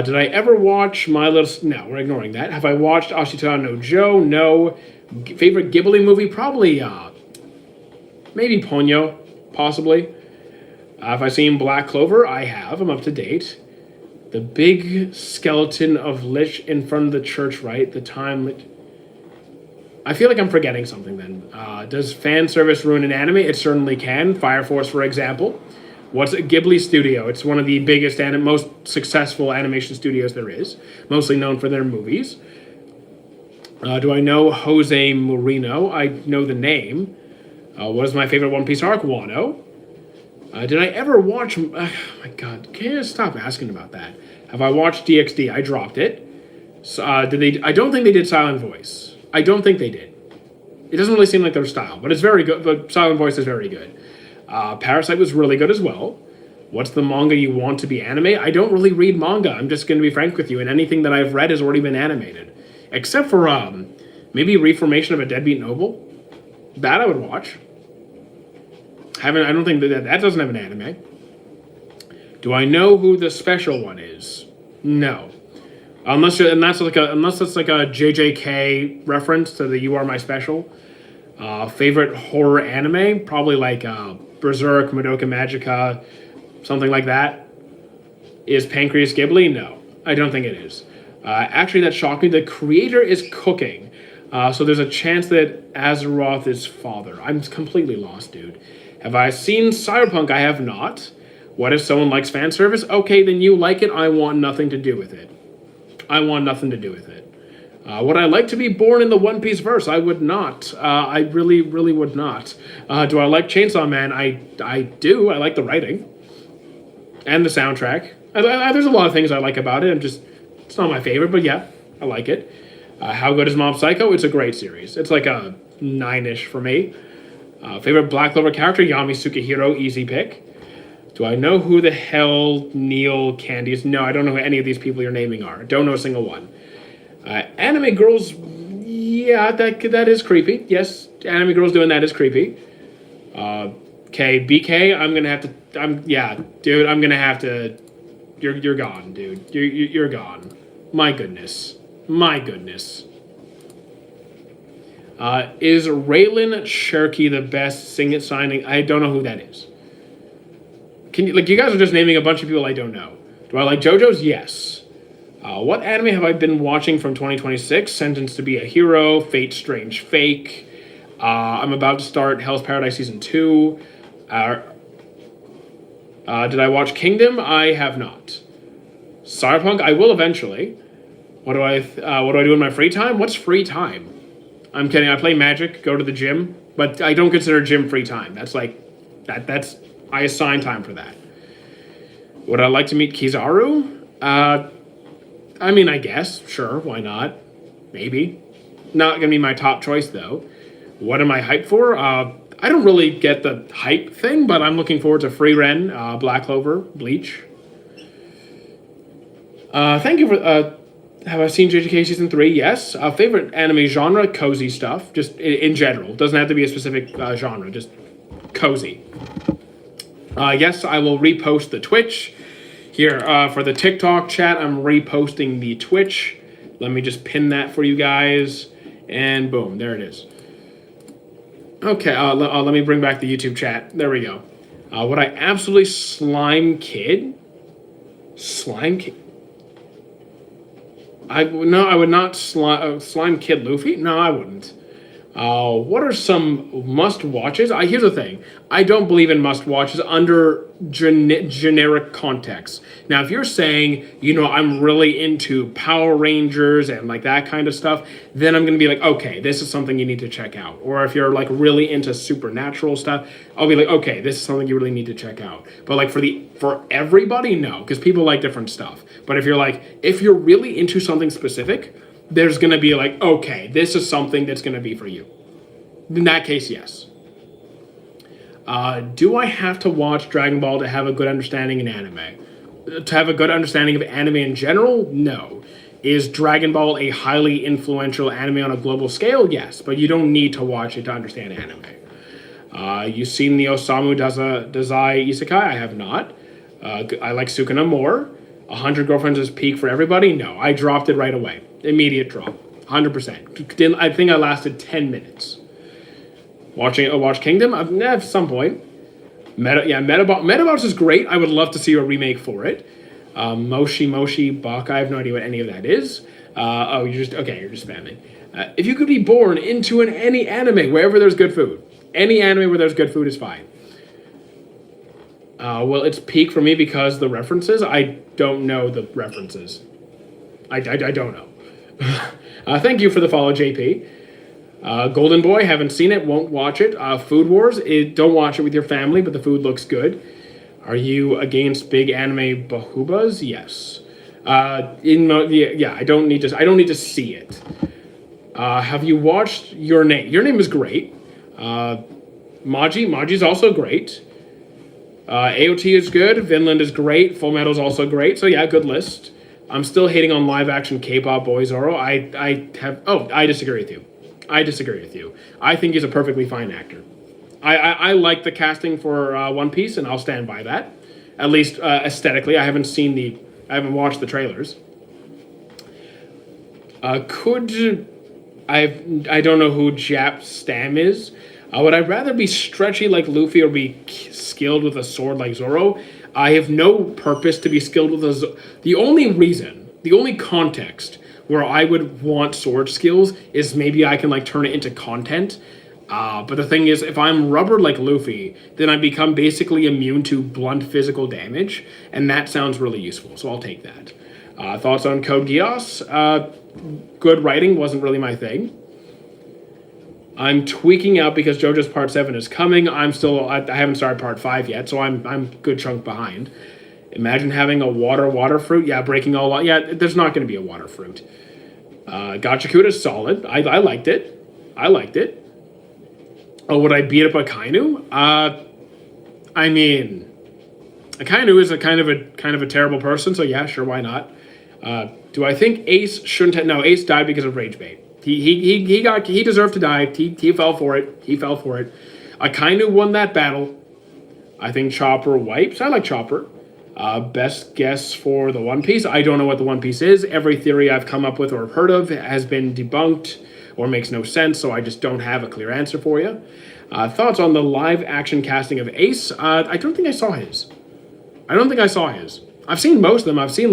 Did I ever watch My Little... No, we're ignoring that. Have I watched Ashita no Joe? No. Favorite Ghibli movie? Probably, maybe Ponyo, possibly. Have I seen Black Clover? I have. I'm up to date. The big skeleton of Lich in front of the church, right? The time... I feel like I'm forgetting something then. Does fan service ruin an anime? It certainly can. Fire Force, for example. What's a Ghibli studio? It's one of the biggest and most successful animation studios there is, mostly known for their movies. Do I know Jose Mourinho? I know the name. What is my favorite One Piece arc? Wano. Did I ever watch... Oh my god, can you stop asking about that? Have I watched DxD? I dropped it. Did they? I don't think they did Silent Voice. I don't think they did. It doesn't really seem like their style, but it's very good. But Silent Voice is very good. Parasite was really good as well. What's the manga you want to be anime? I don't really read manga. I'm just going to be frank with you. And anything that I've read has already been animated. Except for maybe Reformation of a Deadbeat Noble. That I would watch. I don't think that doesn't have an anime. Do I know who the special one is? No. Unless it's like a JJK reference to the "You Are My Special." Favorite horror anime, probably like Berserk, Madoka Magica, something like that. Is Pancreas Ghibli? No, I don't think it is. Actually, that shocked me. The creator is cooking, so there's a chance that Azeroth is father. I'm completely lost, dude. Have I seen Cyberpunk? I have not. What if someone likes fan service? Okay, then you like it. I want nothing to do with it. I want nothing to do with it. Would I like to be born in the One Piece verse? I would not. I really, really would not. Do I like Chainsaw Man? I do. I like the writing and the soundtrack. There's a lot of things I like about it. It's not my favorite, but yeah, I like it. How good is Mob Psycho? It's a great series. It's like a 9-ish for me. Favorite Black Clover character? Yami Sukahiro, easy pick. Do I know who the hell Neil Candy is? No, I don't know who any of these people you're naming are. Don't know a single one. Anime girls, yeah, that is creepy. Yes, anime girls doing that is creepy. Okay, BK, I'm gonna have to. Dude, I'm gonna have to. You're gone, dude. You're gone. My goodness. Is Raylan Cherokee the best Sing It signing? I don't know who that is. You guys are just naming a bunch of people I don't know. Do I like JoJo's? Yes. What anime have I been watching from 2026? Sentenced to be a Hero, Fate Strange Fake. I'm about to start Hell's Paradise Season 2. Did I watch Kingdom? I have not. Cyberpunk? I will eventually. What do I do in my free time? What's free time? I'm kidding. I play Magic, go to the gym, but I don't consider gym free time. That's I assign time for that. Would I like to meet Kizaru? I mean, I guess. Sure, why not? Maybe. Not going to be my top choice, though. What am I hyped for? I don't really get the hype thing, but I'm looking forward to Free Ren, Black Clover, Bleach. Thank you for... have I seen JJK Season 3? Yes. Favorite anime genre? Cozy stuff. Just in general. Doesn't have to be a specific genre. Just cozy. Yes, I will repost the Twitch. Here, for the TikTok chat, I'm reposting the Twitch. Let me just pin that for you guys. And boom, there it is. Okay, let me bring back the YouTube chat. There we go. Would I absolutely Slime Kid? Slime Kid? I would not Slime Kid Luffy? No, I wouldn't. What are some must-watches? Here's the thing. I don't believe in must-watches under generic context. Now, if you're saying, I'm really into Power Rangers and like that kind of stuff, then I'm going to be like, okay, this is something you need to check out. Or if you're like really into supernatural stuff, I'll be like, okay, this is something you really need to check out. But like for everybody, no, because people like different stuff. But if you're really into something specific, there's going to be like, okay, this is something that's going to be for you. In that case, yes. Do I have to watch Dragon Ball to have a good understanding in anime? To have a good understanding of anime in general? No. Is Dragon Ball a highly influential anime on a global scale? Yes, but you don't need to watch it to understand anime. You've seen the Osamu Dazai Isekai? I have not. I like Sukuna more. 100 Girlfriends is peak for everybody? No, I dropped it right away. Immediate drop. 100%. I think I lasted 10 minutes. Watch Kingdom? At some point. Metabots is great. I would love to see a remake for it. Moshi Baka, I have no idea what any of that is. You're just spamming. If you could be born into any anime, wherever there's good food. Any anime where there's good food is fine. Well, it's peak for me because the references, I don't know the references. I don't know. Thank you for the follow, JP. Golden Boy, haven't seen it, won't watch it. Food Wars, don't watch it with your family, but the food looks good. Are you against big anime bahubas? Yes. I don't need to see it. Have you watched Your Name? Your Name is great. Maji's also great. AOT is good. Vinland is great. Full Metal is also great. So yeah, good list. I'm still hating on live action K-pop boy Zoro. I disagree with you. I think he's a perfectly fine actor. I like the casting for One Piece, and I'll stand by that. At least aesthetically, I haven't watched the trailers. I don't know who Jap Stam is. Would I rather be stretchy like Luffy or be skilled with a sword like Zoro? I have no purpose to be skilled with the only reason, the only context where I would want sword skills is maybe I can like turn it into content. But the thing is, if I'm rubber like Luffy, then I become basically immune to blunt physical damage, and that sounds really useful, so I'll take that. Thoughts on Code Geass? Good writing wasn't really my thing. I'm tweaking out because JoJo's Part 7 is coming. I haven't started Part 5 yet, so I'm good chunk behind. Imagine having a water fruit. Yeah, breaking all out. Yeah, there's not going to be a water fruit. Gachakuda's solid. I liked it. Oh, would I beat up Akainu? I mean, Akainu is a kind of a terrible person, so yeah, sure, why not? Do I think Ace shouldn't have... No, Ace died because of rage bait. He deserved to die. He fell for it. Akainu won that battle. I think Chopper wipes. I like Chopper. Best guess for the One Piece. I don't know what the One Piece is. Every theory I've come up with or heard of has been debunked or makes no sense, so I just don't have a clear answer for you. Thoughts on the live action casting of Ace? I don't think I saw his. I've seen most of them. I've seen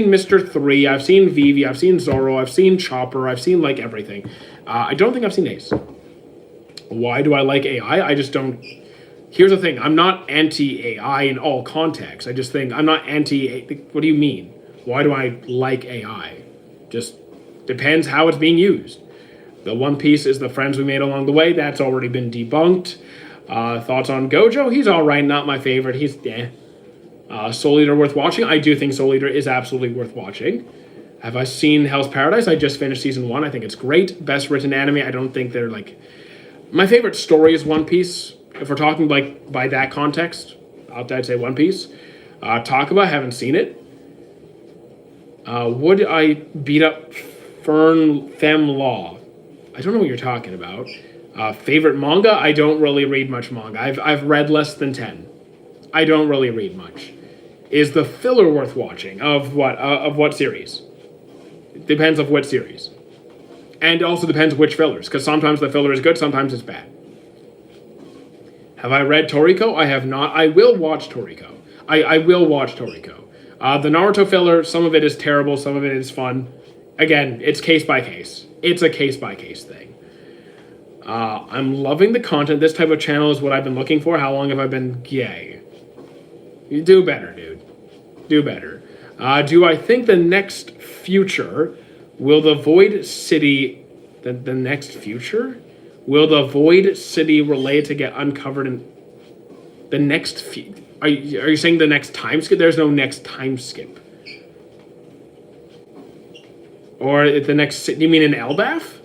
Mr. 3, I've seen Vivi, I've seen Zoro, I've seen Chopper, I've seen like everything. I don't think I've seen Ace. Why do I like AI? I just don't... Here's the thing, I'm not anti-AI in all contexts. I just think I'm not anti... What do you mean? Why do I like AI? Just depends how it's being used. The One Piece is the friends we made along the way. That's already been debunked. Thoughts on Gojo? He's all right, not my favorite. He's Soul Eater worth watching? I do think Soul Eater is absolutely worth watching. Have I seen Hell's Paradise? I just finished season 1. I think it's great. Best written anime. I don't think they're like... My favorite story is One Piece. If we're talking like by that context, I'd say One Piece. Takaba, haven't seen it. Would I beat up Fem Law? I don't know what you're talking about. Favorite manga? I don't really read much manga. I've read less than 10. I don't really read much. Is the filler worth watching? Of what series? It depends of what series. And also depends which fillers, because sometimes the filler is good, sometimes it's bad. Have I read Toriko? I have not. I will watch Toriko. I will watch Toriko. The Naruto filler, some of it is terrible, some of it is fun. Again, it's case by case. It's a case by case thing. I'm loving the content. This type of channel is what I've been looking for. How long have I been gay? You do better, dude. Do better. Do I think the next future will the Void City... The next future? Will the Void City related to get uncovered in... The next... Are you saying the next time skip? There's no next time skip. Or the next... You mean in Elbaf?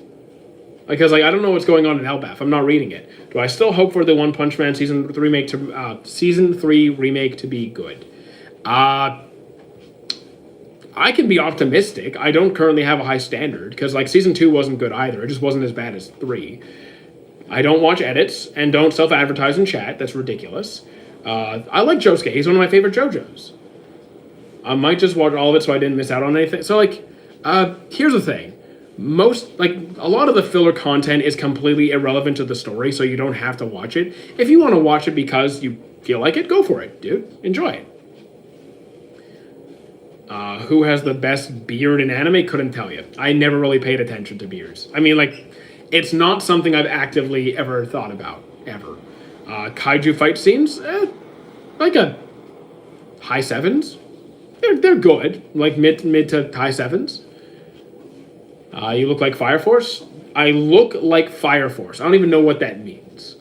Because I don't know what's going on in Elbaf. I'm not reading it. Do I still hope for the One Punch Man season 3 remake to be good? I can be optimistic. I don't currently have a high standard because season 2 wasn't good either. It just wasn't as bad as 3. I don't watch edits and don't self-advertise in chat. That's ridiculous. I like Josuke. He's one of my favorite JoJos. I might just watch all of it so I didn't miss out on anything. So here's the thing. A lot of the filler content is completely irrelevant to the story, so you don't have to watch it. If you want to watch it because you feel like it, go for it, dude. Enjoy it. Who has the best beard in anime? Couldn't tell you. I never really paid attention to beards. I mean, it's not something I've actively ever thought about, ever. Kaiju fight scenes? A high 7s. They're good. Mid to high 7s. You look like Fire Force? I look like Fire Force. I don't even know what that means.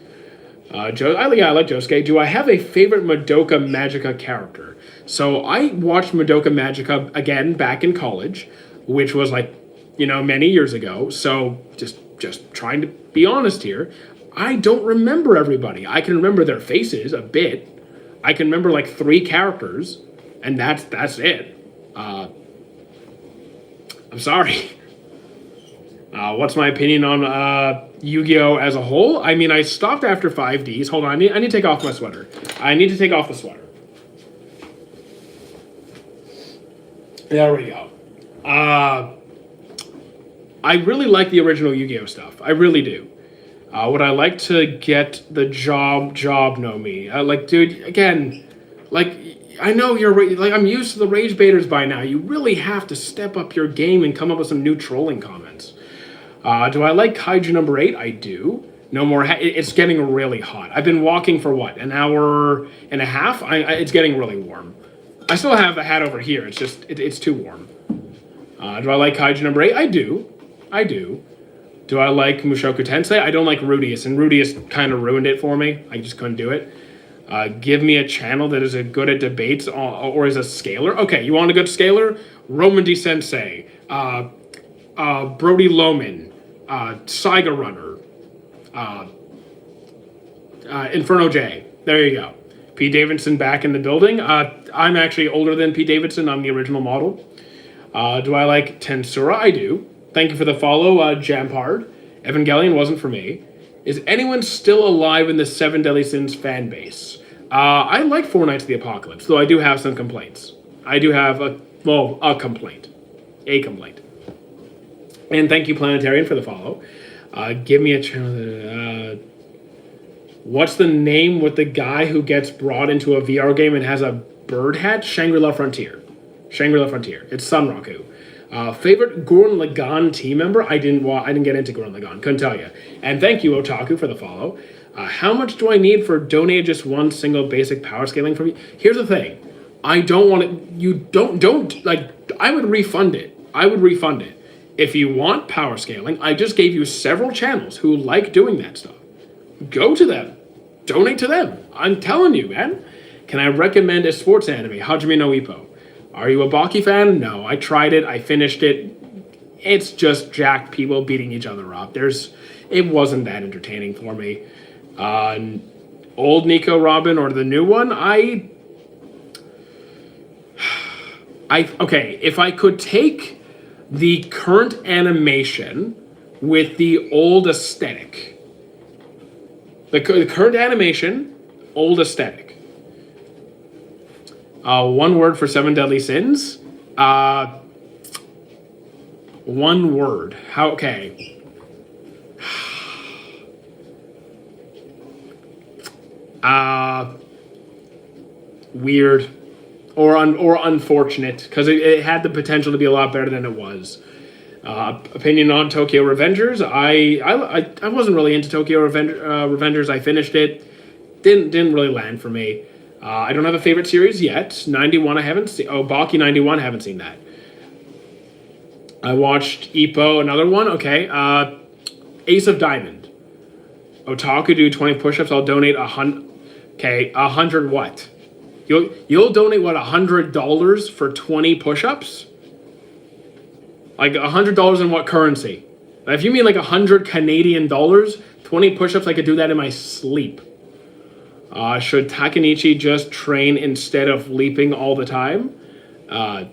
I like Josuke. Do I have a favorite Madoka Magica character? So I watched Madoka Magica again back in college, which was many years ago. So just trying to be honest here, I don't remember everybody. I can remember their faces a bit. I can remember 3 characters, and that's it. I'm sorry. What's my opinion on Yu-Gi-Oh! As a whole? I mean, I stopped after 5Ds. Hold on, I need to take off my sweater. I need to take off the sweater. There we go. I really like the original Yu-Gi-Oh stuff. I really do. Would I like to get the job know me? Like, dude, again, like, I know like, I'm used to the rage baiters by now. You really have to step up your game and come up with some new trolling comments. Do I like Kaiju number 8? I do. No more. It's getting really hot. I've been walking for what, an hour and a half? It's getting really warm. I still have the hat over here. It's just it's too warm. Do I like Kaiju number 8? I do. I do. Do I like Mushoku Tensei? I don't like Rudius, and Rudius kind of ruined it for me. I just couldn't do it. Give me a channel that is good at debates or is a scaler. Okay, you want a good scaler? Roman D. Sensei, Brody Loman, Saiga Runner, Inferno J. There you go. Pete Davidson back in the building. I'm actually older than Pete Davidson. I'm the original model. Do I like Tensura? I do. Thank you for the follow, Jampard. Evangelion wasn't for me. Is anyone still alive in the Seven Deadly Sins fan base? I like Four Nights of the Apocalypse, though I do have some complaints. I do have a complaint. A complaint. And thank you, Planetarian, for the follow. Give me a channel. What's the name with the guy who gets brought into a VR game and has a bird hat? Shangri-La Frontier. Shangri-La Frontier. It's Sunraku. Favorite Gurren Lagann team member? I didn't get into Gurren Lagann. Couldn't tell you. And thank you, Otaku, for the follow. How much do I need for donating just one single basic power scaling from you? Here's the thing. I don't want it. You don't like. I would refund it. I would refund it. If you want power scaling, I just gave you several channels who like doing that stuff. Go to them. Donate to them. I'm telling you, man. Can I recommend a sports anime? Hajime no Ippo. Are you a Baki fan? No. I tried it. I finished it. It's just jacked people beating each other up. It wasn't that entertaining for me. Old Nico Robin or the new one? Okay, if I could take the current animation with the old aesthetic. The current animation, old aesthetic. One word for Seven Deadly Sins. One word. Okay. Weird. Or unfortunate, because it had the potential to be a lot better than it was. Opinion on Tokyo Revengers. I wasn't really into Tokyo Revengers. I finished it. Didn't really land for me. I don't have a favorite series yet. 91 I haven't seen. Oh, Baki 91, haven't seen that. I watched Ippo, another one. Okay. Ace of Diamond. Otaku do 20 push-ups. I'll donate 100. Okay, 100 what? You'll donate what, $100 for 20 push-ups? Like $100 in what currency? If you mean like 100 Canadian dollars, 20 push-ups, I could do that in my sleep. Should Takanichi just train instead of leaping all the time? Okay.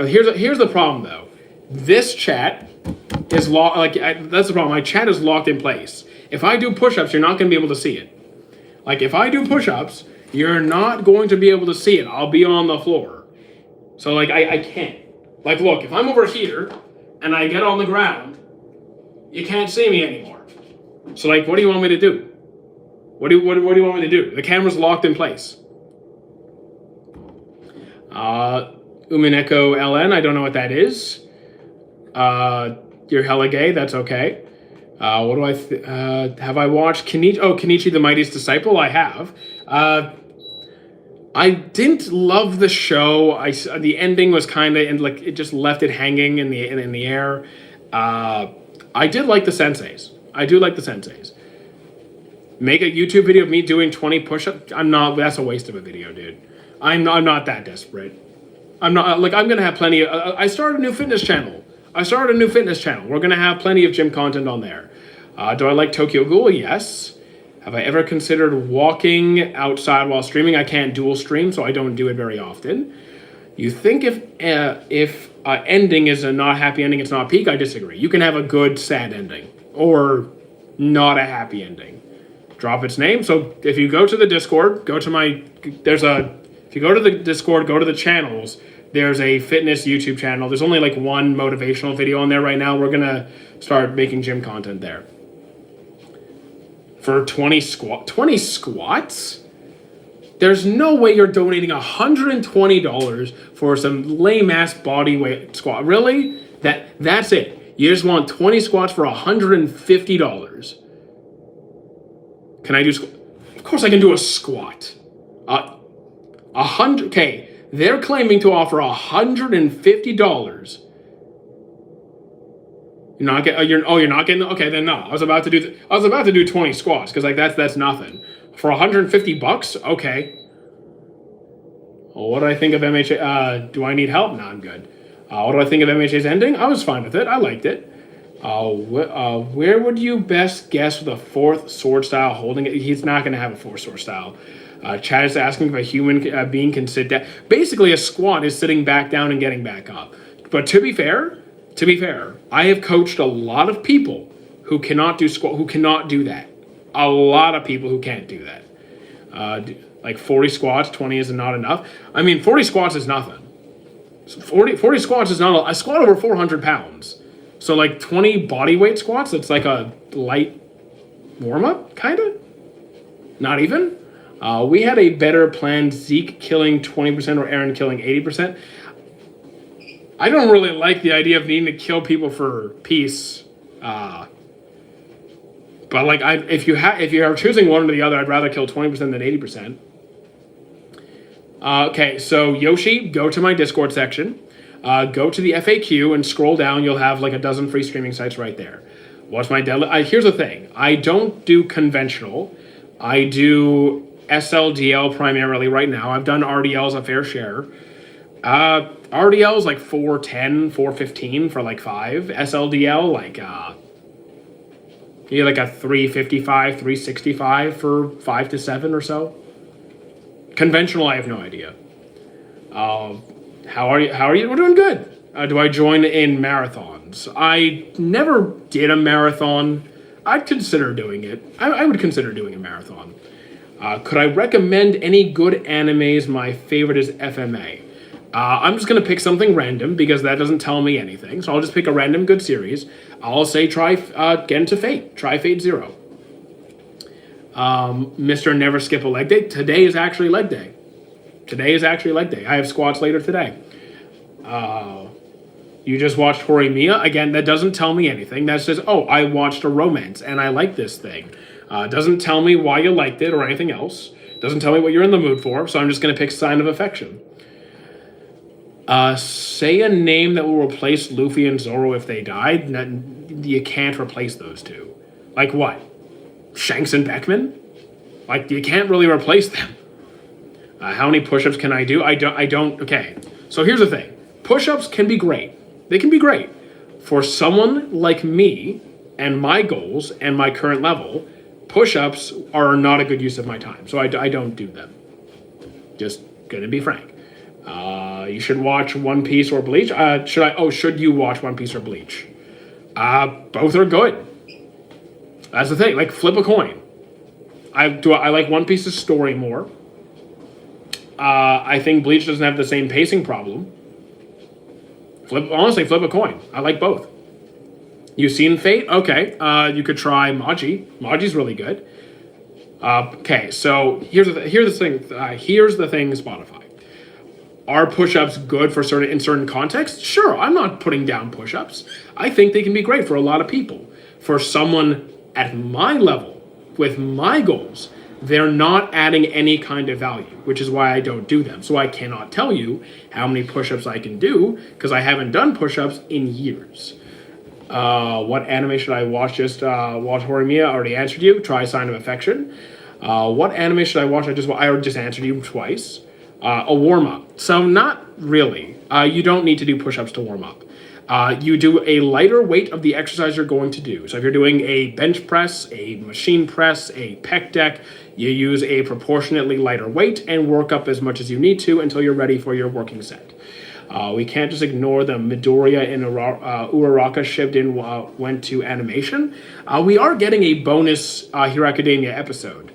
Here's the problem though. This chat is locked. That's the problem. My chat is locked in place. If I do push-ups, you're not going to be able to see it. Like if I do push-ups, you're not going to be able to see it. I'll be on the floor. So like I can't. Like look, if I'm over here and I get on the ground, you can't see me anymore. So like, what do you want me to do? What do you want me to do? The camera's locked in place. Umineko LN, I don't know what that is. You're hella gay, that's okay. What do I have I watched Kenichi? Oh, Kenichi the Mightiest Disciple. I have. I didn't love the show. The ending was kind of like it just left it hanging in the air. I did like the senseis. I do like the senseis. Make a YouTube video of me doing 20 push-ups. I'm not. That's a waste of a video, dude. I'm not that desperate. I'm not like I'm gonna have plenty of. I started a new fitness channel. We're gonna have plenty of gym content on there. Do I like Tokyo Ghoul? Yes. Have I ever considered walking outside while streaming? I can't dual stream, so I don't do it very often. You think if ending is a not happy ending, it's not peak? I disagree. You can have a good sad ending or not a happy ending. Drop its name. So if you go to the Discord, if you go to the Discord, go to the channels, There's a fitness YouTube channel. There's only like one motivational video on there right now. We're going to start making gym content there. For 20 squats? There's no way you're donating $120 for some lame-ass body weight squat. Really? That's it. You just want 20 squats for $150. Can I do Of course I can do a squat. Okay, they're claiming to offer $150. You're not getting. Okay, then no. I was about to do 20 squats because like that's nothing. For $150, okay. Well, what do I think of MHA? Do I need help? No, I'm good. What do I think of MHA's ending? I was fine with it. I liked it. Where would you best guess with a fourth sword style holding it? He's not going to have a fourth sword style. Chad is asking if a human being can sit down. Basically, a squat is sitting back down and getting back up. But to be fair, I have coached a lot of people who cannot do squat, who cannot do that. A lot of people who can't do that. Like 40 squats, 20 is not enough. I mean, 40 squats is nothing. 40 squats is not a squat over 400 pounds. So like 20 body weight squats, it's like a light warm-up, kind of? Not even? We had a better plan, Zeke killing 20% or Aaron killing 80%. I don't really like the idea of needing to kill people for peace. But like, if you are choosing one or the other, I'd rather kill 20% than 80%. Okay, so Yoshi, go to my Discord section. Go to the FAQ and scroll down. You'll have like a dozen free streaming sites right there. Watch my deadlift. Here's the thing. I don't do conventional. I do SLDL primarily right now. I've done RDLs a fair share. RDLs like 410, 415 for like 5. SLDL like like a 355, 365 for 5 to 7 or so. Conventional, I have no idea. How are you? We're doing good. Do I join in marathons? I never did a marathon. I'd consider doing it. I would consider doing a marathon. Could I recommend any good animes? My favorite is FMA. I'm just going to pick something random because that doesn't tell me anything. So I'll just pick a random good series. I'll say try get into Fate. Try Fate Zero. Mr. Never Skip a Leg Day. Today is actually leg day. I have squats later today. You just watched Horimiya. Again, that doesn't tell me anything. That says, oh, I watched a romance and I like this thing. Doesn't tell me why you liked it or anything else. Doesn't tell me what you're in the mood for. So I'm just going to pick Sign of Affection. Say a name that will replace Luffy and Zoro if they died. You can't replace those two. Like what? Shanks and Beckman? Like, you can't really replace them. How many push-ups can I do? I don't. Okay. So here's the thing. Push-ups can be great. They can be great. For someone like me and my goals and my current level, push-ups are not a good use of my time. So I don't do them. Just gonna be frank. You should watch One Piece or Bleach. Should you watch One Piece or Bleach? Both are good. That's the thing. Like, flip a coin. I like One Piece's story more. I think Bleach doesn't have the same pacing problem. Flip a coin. I like both. You seen Fate? Okay. You could try Maji. Maji's really good. Okay, so here's the thing, Spotify. Are push-ups good for certain contexts? Sure, I'm not putting down push-ups. I think they can be great for a lot of people. For someone at my level, with my goals, they're not adding any kind of value, which is why I don't do them. So I cannot tell you how many push-ups I can do because I haven't done push-ups in years. What anime should I watch? Just watch Horimiya. I already answered you. Try Sign of Affection. What anime should I watch? I already just answered you twice. A warm-up. So not really. You don't need to do push-ups to warm up. You do a lighter weight of the exercise you're going to do. So if you're doing a bench press, a machine press, a pec deck, you use a proportionately lighter weight and work up as much as you need to until you're ready for your working set. We can't just ignore the Midoriya and Uraraka Shippuden went to animation. We are getting a bonus Hero Academia episode.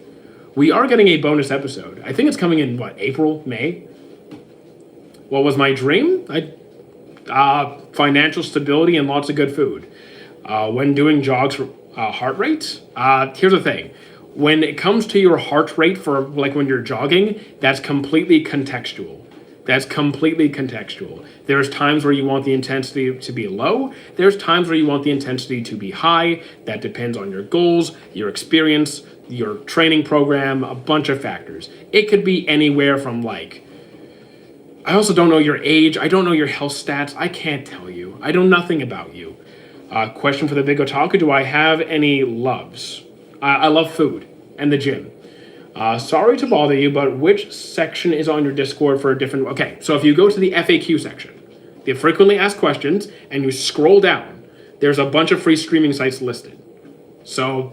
I think it's coming in, April, May? What was my dream? Financial stability and lots of good food. When doing jogs for heart rate, here's the thing. When it comes to your heart rate for like when you're jogging, that's completely contextual. That's completely contextual. There's times where you want the intensity to be low. There's times where you want the intensity to be high. That depends on your goals, your experience, your training program, a bunch of factors. It could be anywhere from like, I also don't know your age. I don't know your health stats. I can't tell you. I know nothing about you. Question for the Big Otaku. Do I have any loves? I love food and the gym. Sorry to bother you, but which section is on your Discord for a different... Okay, so if you go to the FAQ section, the frequently asked questions, and you scroll down, there's a bunch of free streaming sites listed. So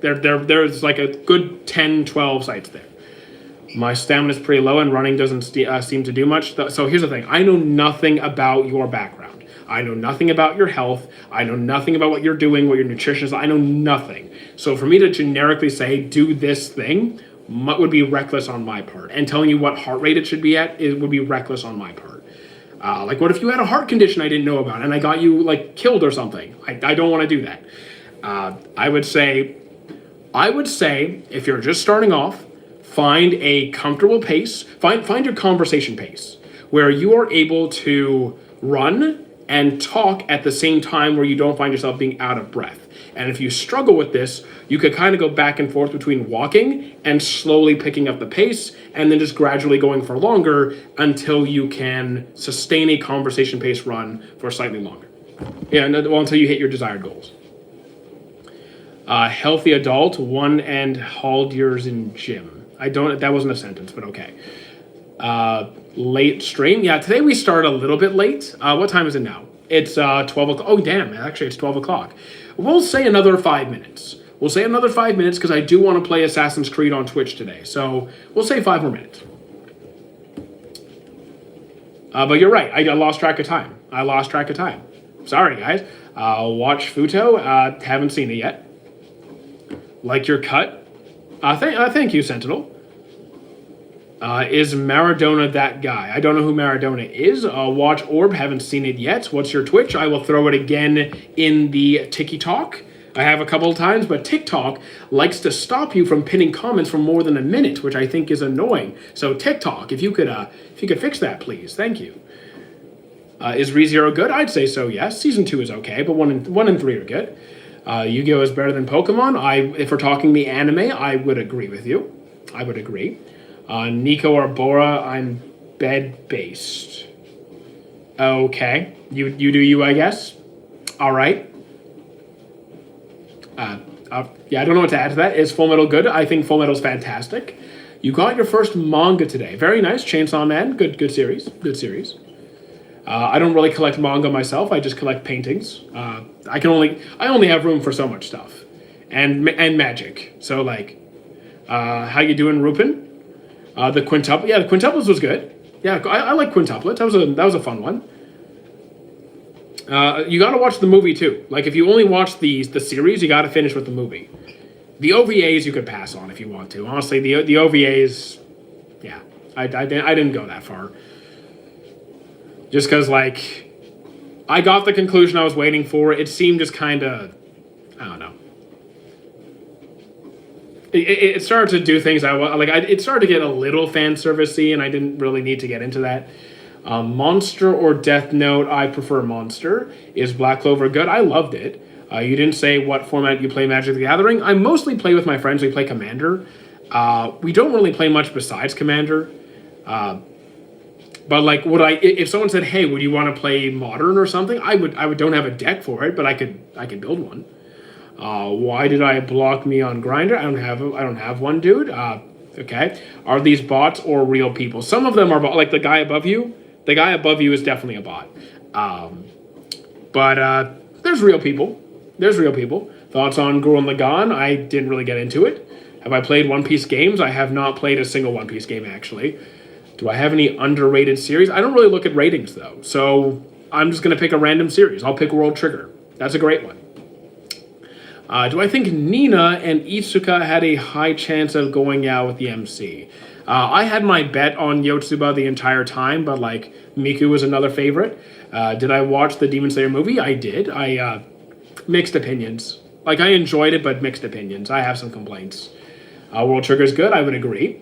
there's like a good 10, 12 sites there. My stamina is pretty low and running doesn't seem to do much. So here's the thing. I know nothing about your background. I know nothing about your health. I know nothing about what you're doing, what your nutrition is. I know nothing. So for me to generically say, do this thing, would be reckless on my part. And telling you what heart rate it should be at, it would be reckless on my part. Like, what if you had a heart condition I didn't know about and I got you, like, killed or something? I don't want to do that. I would say, if you're just starting off, find a comfortable pace. Find your conversation pace, where you are able to run and talk at the same time where you don't find yourself being out of breath. And if you struggle with this, you could kind of go back and forth between walking and slowly picking up the pace and then just gradually going for longer until you can sustain a conversation pace run for slightly longer. Yeah, until you hit your desired goals. Healthy adult, 1 and hauled years in gym. That wasn't a sentence, but okay. Late stream. Yeah, today we started a little bit late. What time is it now? It's 12 o'clock. Oh, damn. Actually, it's 12 o'clock. We'll say another 5 minutes. We'll say another 5 minutes because I do want to play Assassin's Creed on Twitch today. So we'll say 5 more minutes. But you're right. I lost track of time. Sorry, guys. Watch Futo. Haven't seen it yet. Like your cut. Thank you, Sentinel. Is Maradona that guy? I don't know who Maradona is. Watch Orb. Haven't seen it yet. What's your Twitch? I will throw it again in the TikTok. I have a couple of times, but TikTok likes to stop you from pinning comments for more than a minute, which I think is annoying. So TikTok, if you could fix that, please. Thank you. Is ReZero good? I'd say so, yes. Season 2 is okay, but 1 and 3 are good. Yu-Gi-Oh! Is better than Pokemon. If we're talking the anime, I would agree with you. I would agree. Nico or Bora, I'm bed-based. Okay. You do you, I guess. All right. Yeah, I don't know what to add to that. Is Full Metal good? I think Full Metal's fantastic. You got your first manga today. Very nice. Chainsaw Man. Good series. Good series. I don't really collect manga myself. I just collect paintings. I only have room for so much stuff, and magic. So like, how you doing, Rupin? The quintuplet. Yeah, the quintuplets was good. Yeah, I like quintuplets. That was a fun one. You got to watch the movie too. Like if you only watch the series, you got to finish with the movie. The OVAs you could pass on if you want to. Honestly, the OVAs, yeah, I didn't go that far. Just because, like, I got the conclusion I was waiting for. It seemed just kind of, I don't know. It started to do things it started to get a little fan servicey, and I didn't really need to get into that. Monster or Death Note? I prefer Monster. Is Black Clover good? I loved it. You didn't say what format you play Magic the Gathering. I mostly play with my friends. We play Commander. We don't really play much besides Commander. But like, if someone said, "Hey, would you want to play Modern or something?" I don't have a deck for it, but I could build one. Why did I block me on Grindr? I don't have one, dude. Okay. Are these bots or real people? Some of them are like the guy above you. The guy above you is definitely a bot. But there's real people. Thoughts on Gurren Lagann? I didn't really get into it. Have I played One Piece games? I have not played a single One Piece game, actually. Do I have any underrated series? I don't really look at ratings, though. So I'm just going to pick a random series. I'll pick World Trigger. That's a great one. Do I think Nina and Itsuka had a high chance of going out with the MC? I had my bet on Yotsuba the entire time, but like Miku was another favorite. Did I watch the Demon Slayer movie? I did. Mixed opinions. Like, I enjoyed it, but mixed opinions. I have some complaints. World Trigger's good, I would agree.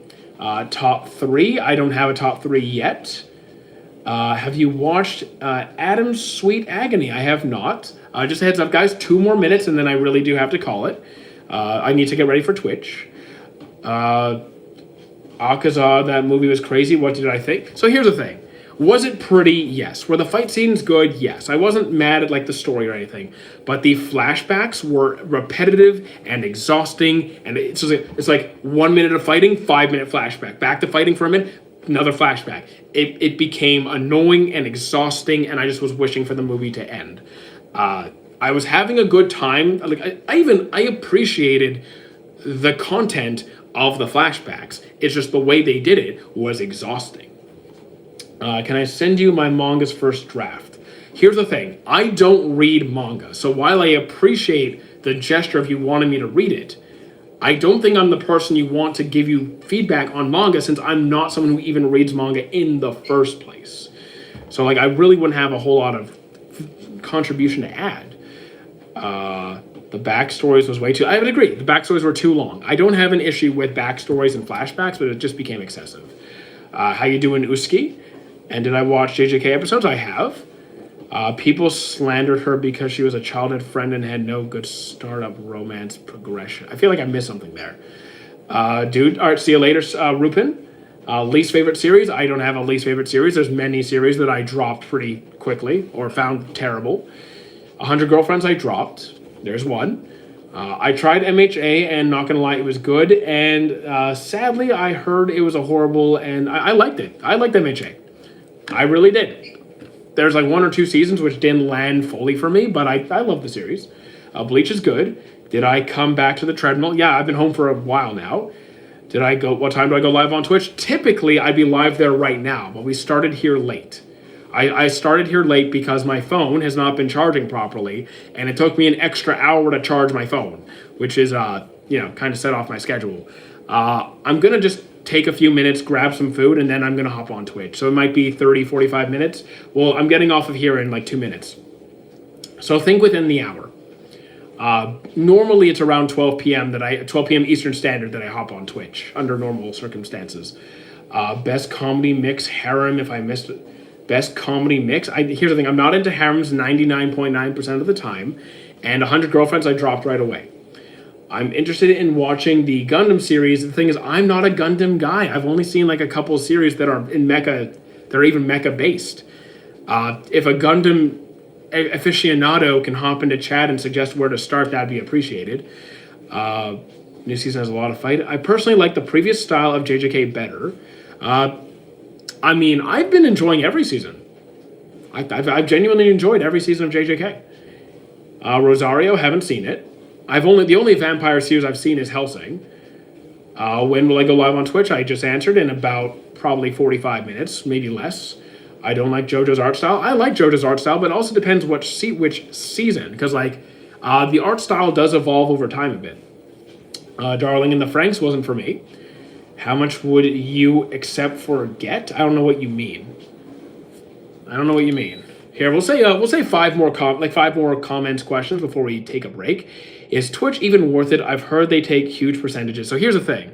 Top 3, I don't have a top 3 yet. Have you watched Adam's Sweet Agony? I have not. Just a heads up, guys, 2 more minutes, and then I really do have to call it. I need to get ready for Twitch. Akaza, that movie was crazy. What did I think? So here's the thing. Was it pretty? Yes. Were the fight scenes good? Yes. I wasn't mad at like the story or anything, but the flashbacks were repetitive and exhausting. And it's like 1 minute of fighting, 5-minute flashback. Back to fighting for a minute, another flashback. It became annoying and exhausting, and I just was wishing for the movie to end. I was having a good time. Like I appreciated the content of the flashbacks. It's just the way they did it was exhausting. Can I send you my manga's first draft? Here's the thing. I don't read manga. So while I appreciate the gesture of you wanting me to read it, I don't think I'm the person you want to give you feedback on manga, since I'm not someone who even reads manga in the first place. So like I really wouldn't have a whole lot of contribution to add. The backstories was way too... I would agree. The backstories were too long. I don't have an issue with backstories and flashbacks, but it just became excessive. How you doing, Uski? And did I watch JJK episodes? I have. People slandered her because she was a childhood friend and had no good startup romance progression. I feel like I missed something there. Dude, all right, see you later, Rupin. Least favorite series? I don't have a least favorite series. There's many series that I dropped pretty quickly or found terrible. 100 Girlfriends I dropped. There's one. I tried MHA, and not gonna lie, it was good. And sadly, I heard it was a horrible, and I liked it. I liked MHA. I really did. There's like 1 or 2 seasons which didn't land fully for me, but I love the series. Bleach is good. Did I come back to the treadmill? Yeah, I've been home for a while now. Did I go? What time do I go live on Twitch? Typically, I'd be live there right now, but we started here late. I started here late because my phone has not been charging properly, and it took me an extra hour to charge my phone, which is, kind of set off my schedule. I'm going to just take a few minutes, grab some food, and then I'm going to hop on Twitch. So it might be 30, 45 minutes. Well, I'm getting off of here in like 2 minutes. So think within the hour. Normally it's around 12 p.m. 12 p.m. Eastern Standard that I hop on Twitch under normal circumstances. Best comedy mix, harem, if I missed it. Best comedy mix. Here's the thing. I'm not into harems 99.9% of the time. And 100 Girlfriends I dropped right away. I'm interested in watching the Gundam series. The thing is, I'm not a Gundam guy. I've only seen like a couple of series that are in mecha, that are even mecha based. If a Gundam aficionado can hop into chat and suggest where to start, that'd be appreciated. New season has a lot of fight. I personally like the previous style of JJK better. I've been enjoying every season. I've genuinely enjoyed every season of JJK. Rosario, haven't seen it. The only vampire series I've seen is Hellsing. When will I go live on Twitch? I just answered in about probably 45 minutes, maybe less. I don't like JoJo's art style. I like JoJo's art style, but it also depends which season, because the art style does evolve over time a bit. Darling in the Franxx wasn't for me. How much would you accept for a get? I don't know what you mean. Here, we'll say 5 more comments, questions before we take a break. Is Twitch even worth it? I've heard they take huge percentages. So here's the thing.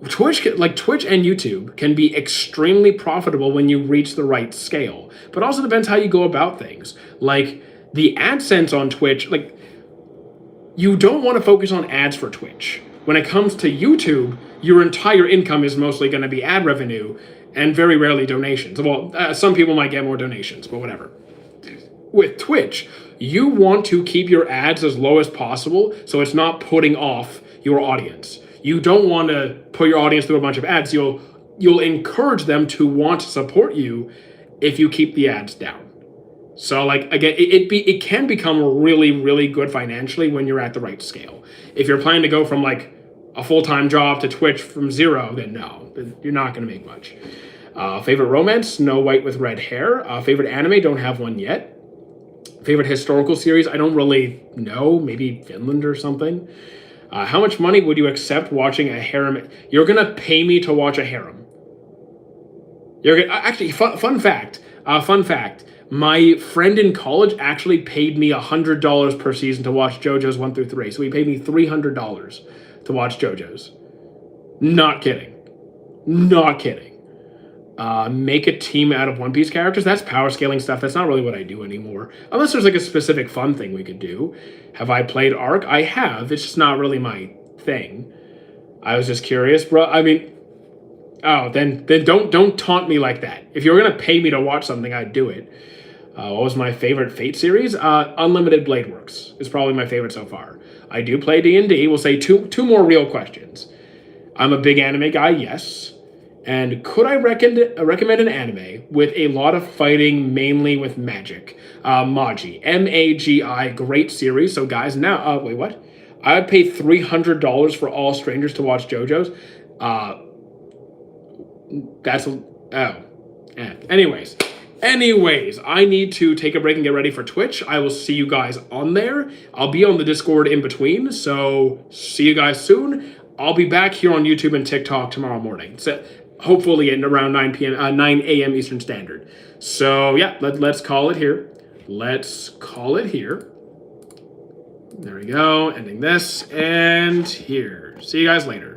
Twitch and YouTube can be extremely profitable when you reach the right scale. But also depends how you go about things. Like the AdSense on Twitch, you don't want to focus on ads for Twitch. When it comes to YouTube, your entire income is mostly going to be ad revenue and very rarely donations. Well, some people might get more donations, but whatever. With Twitch, you want to keep your ads as low as possible so it's not putting off your audience. You don't want to put your audience through a bunch of ads. You'll encourage them to want to support you if you keep the ads down. So again, it can become really, really good financially when you're at the right scale. If you're planning to go from a full-time job to Twitch from 0, then no, you're not going to make much. Favorite romance? Snow White with red hair. Favorite anime? Don't have one yet. Favorite historical series? I don't really know. Maybe Finland or something. How much money would you accept watching a harem? You're gonna pay me to watch a harem. You're gonna, actually fun fact. Fun fact. My friend in college actually paid me $100 per season to watch JoJo's 1 through 3. So he paid me $300 to watch JoJo's. Not kidding. Not kidding. Make a team out of One Piece characters. That's power scaling stuff. That's not really what I do anymore. Unless there's like a specific fun thing we could do. Have I played Arc? I have. It's just not really my thing. I was just curious, bro. I mean, oh, then don't taunt me like that. If you were gonna pay me to watch something, I'd do it. What was my favorite Fate series? Unlimited Blade Works is probably my favorite so far. I do play D&D. We'll say two more real questions. I'm a big anime guy, yes. And could I recommend an anime with a lot of fighting, mainly with magic? Magi. M-A-G-I, great series. So guys, now, wait, what? I would pay $300 for all strangers to watch JoJo's. Anyways, I need to take a break and get ready for Twitch. I will see you guys on there. I'll be on the Discord in between, so see you guys soon. I'll be back here on YouTube and TikTok tomorrow morning. So hopefully at around 9 a.m. Eastern Standard. So yeah, let's call it here. Let's call it here. There we go. Ending this and here. See you guys later.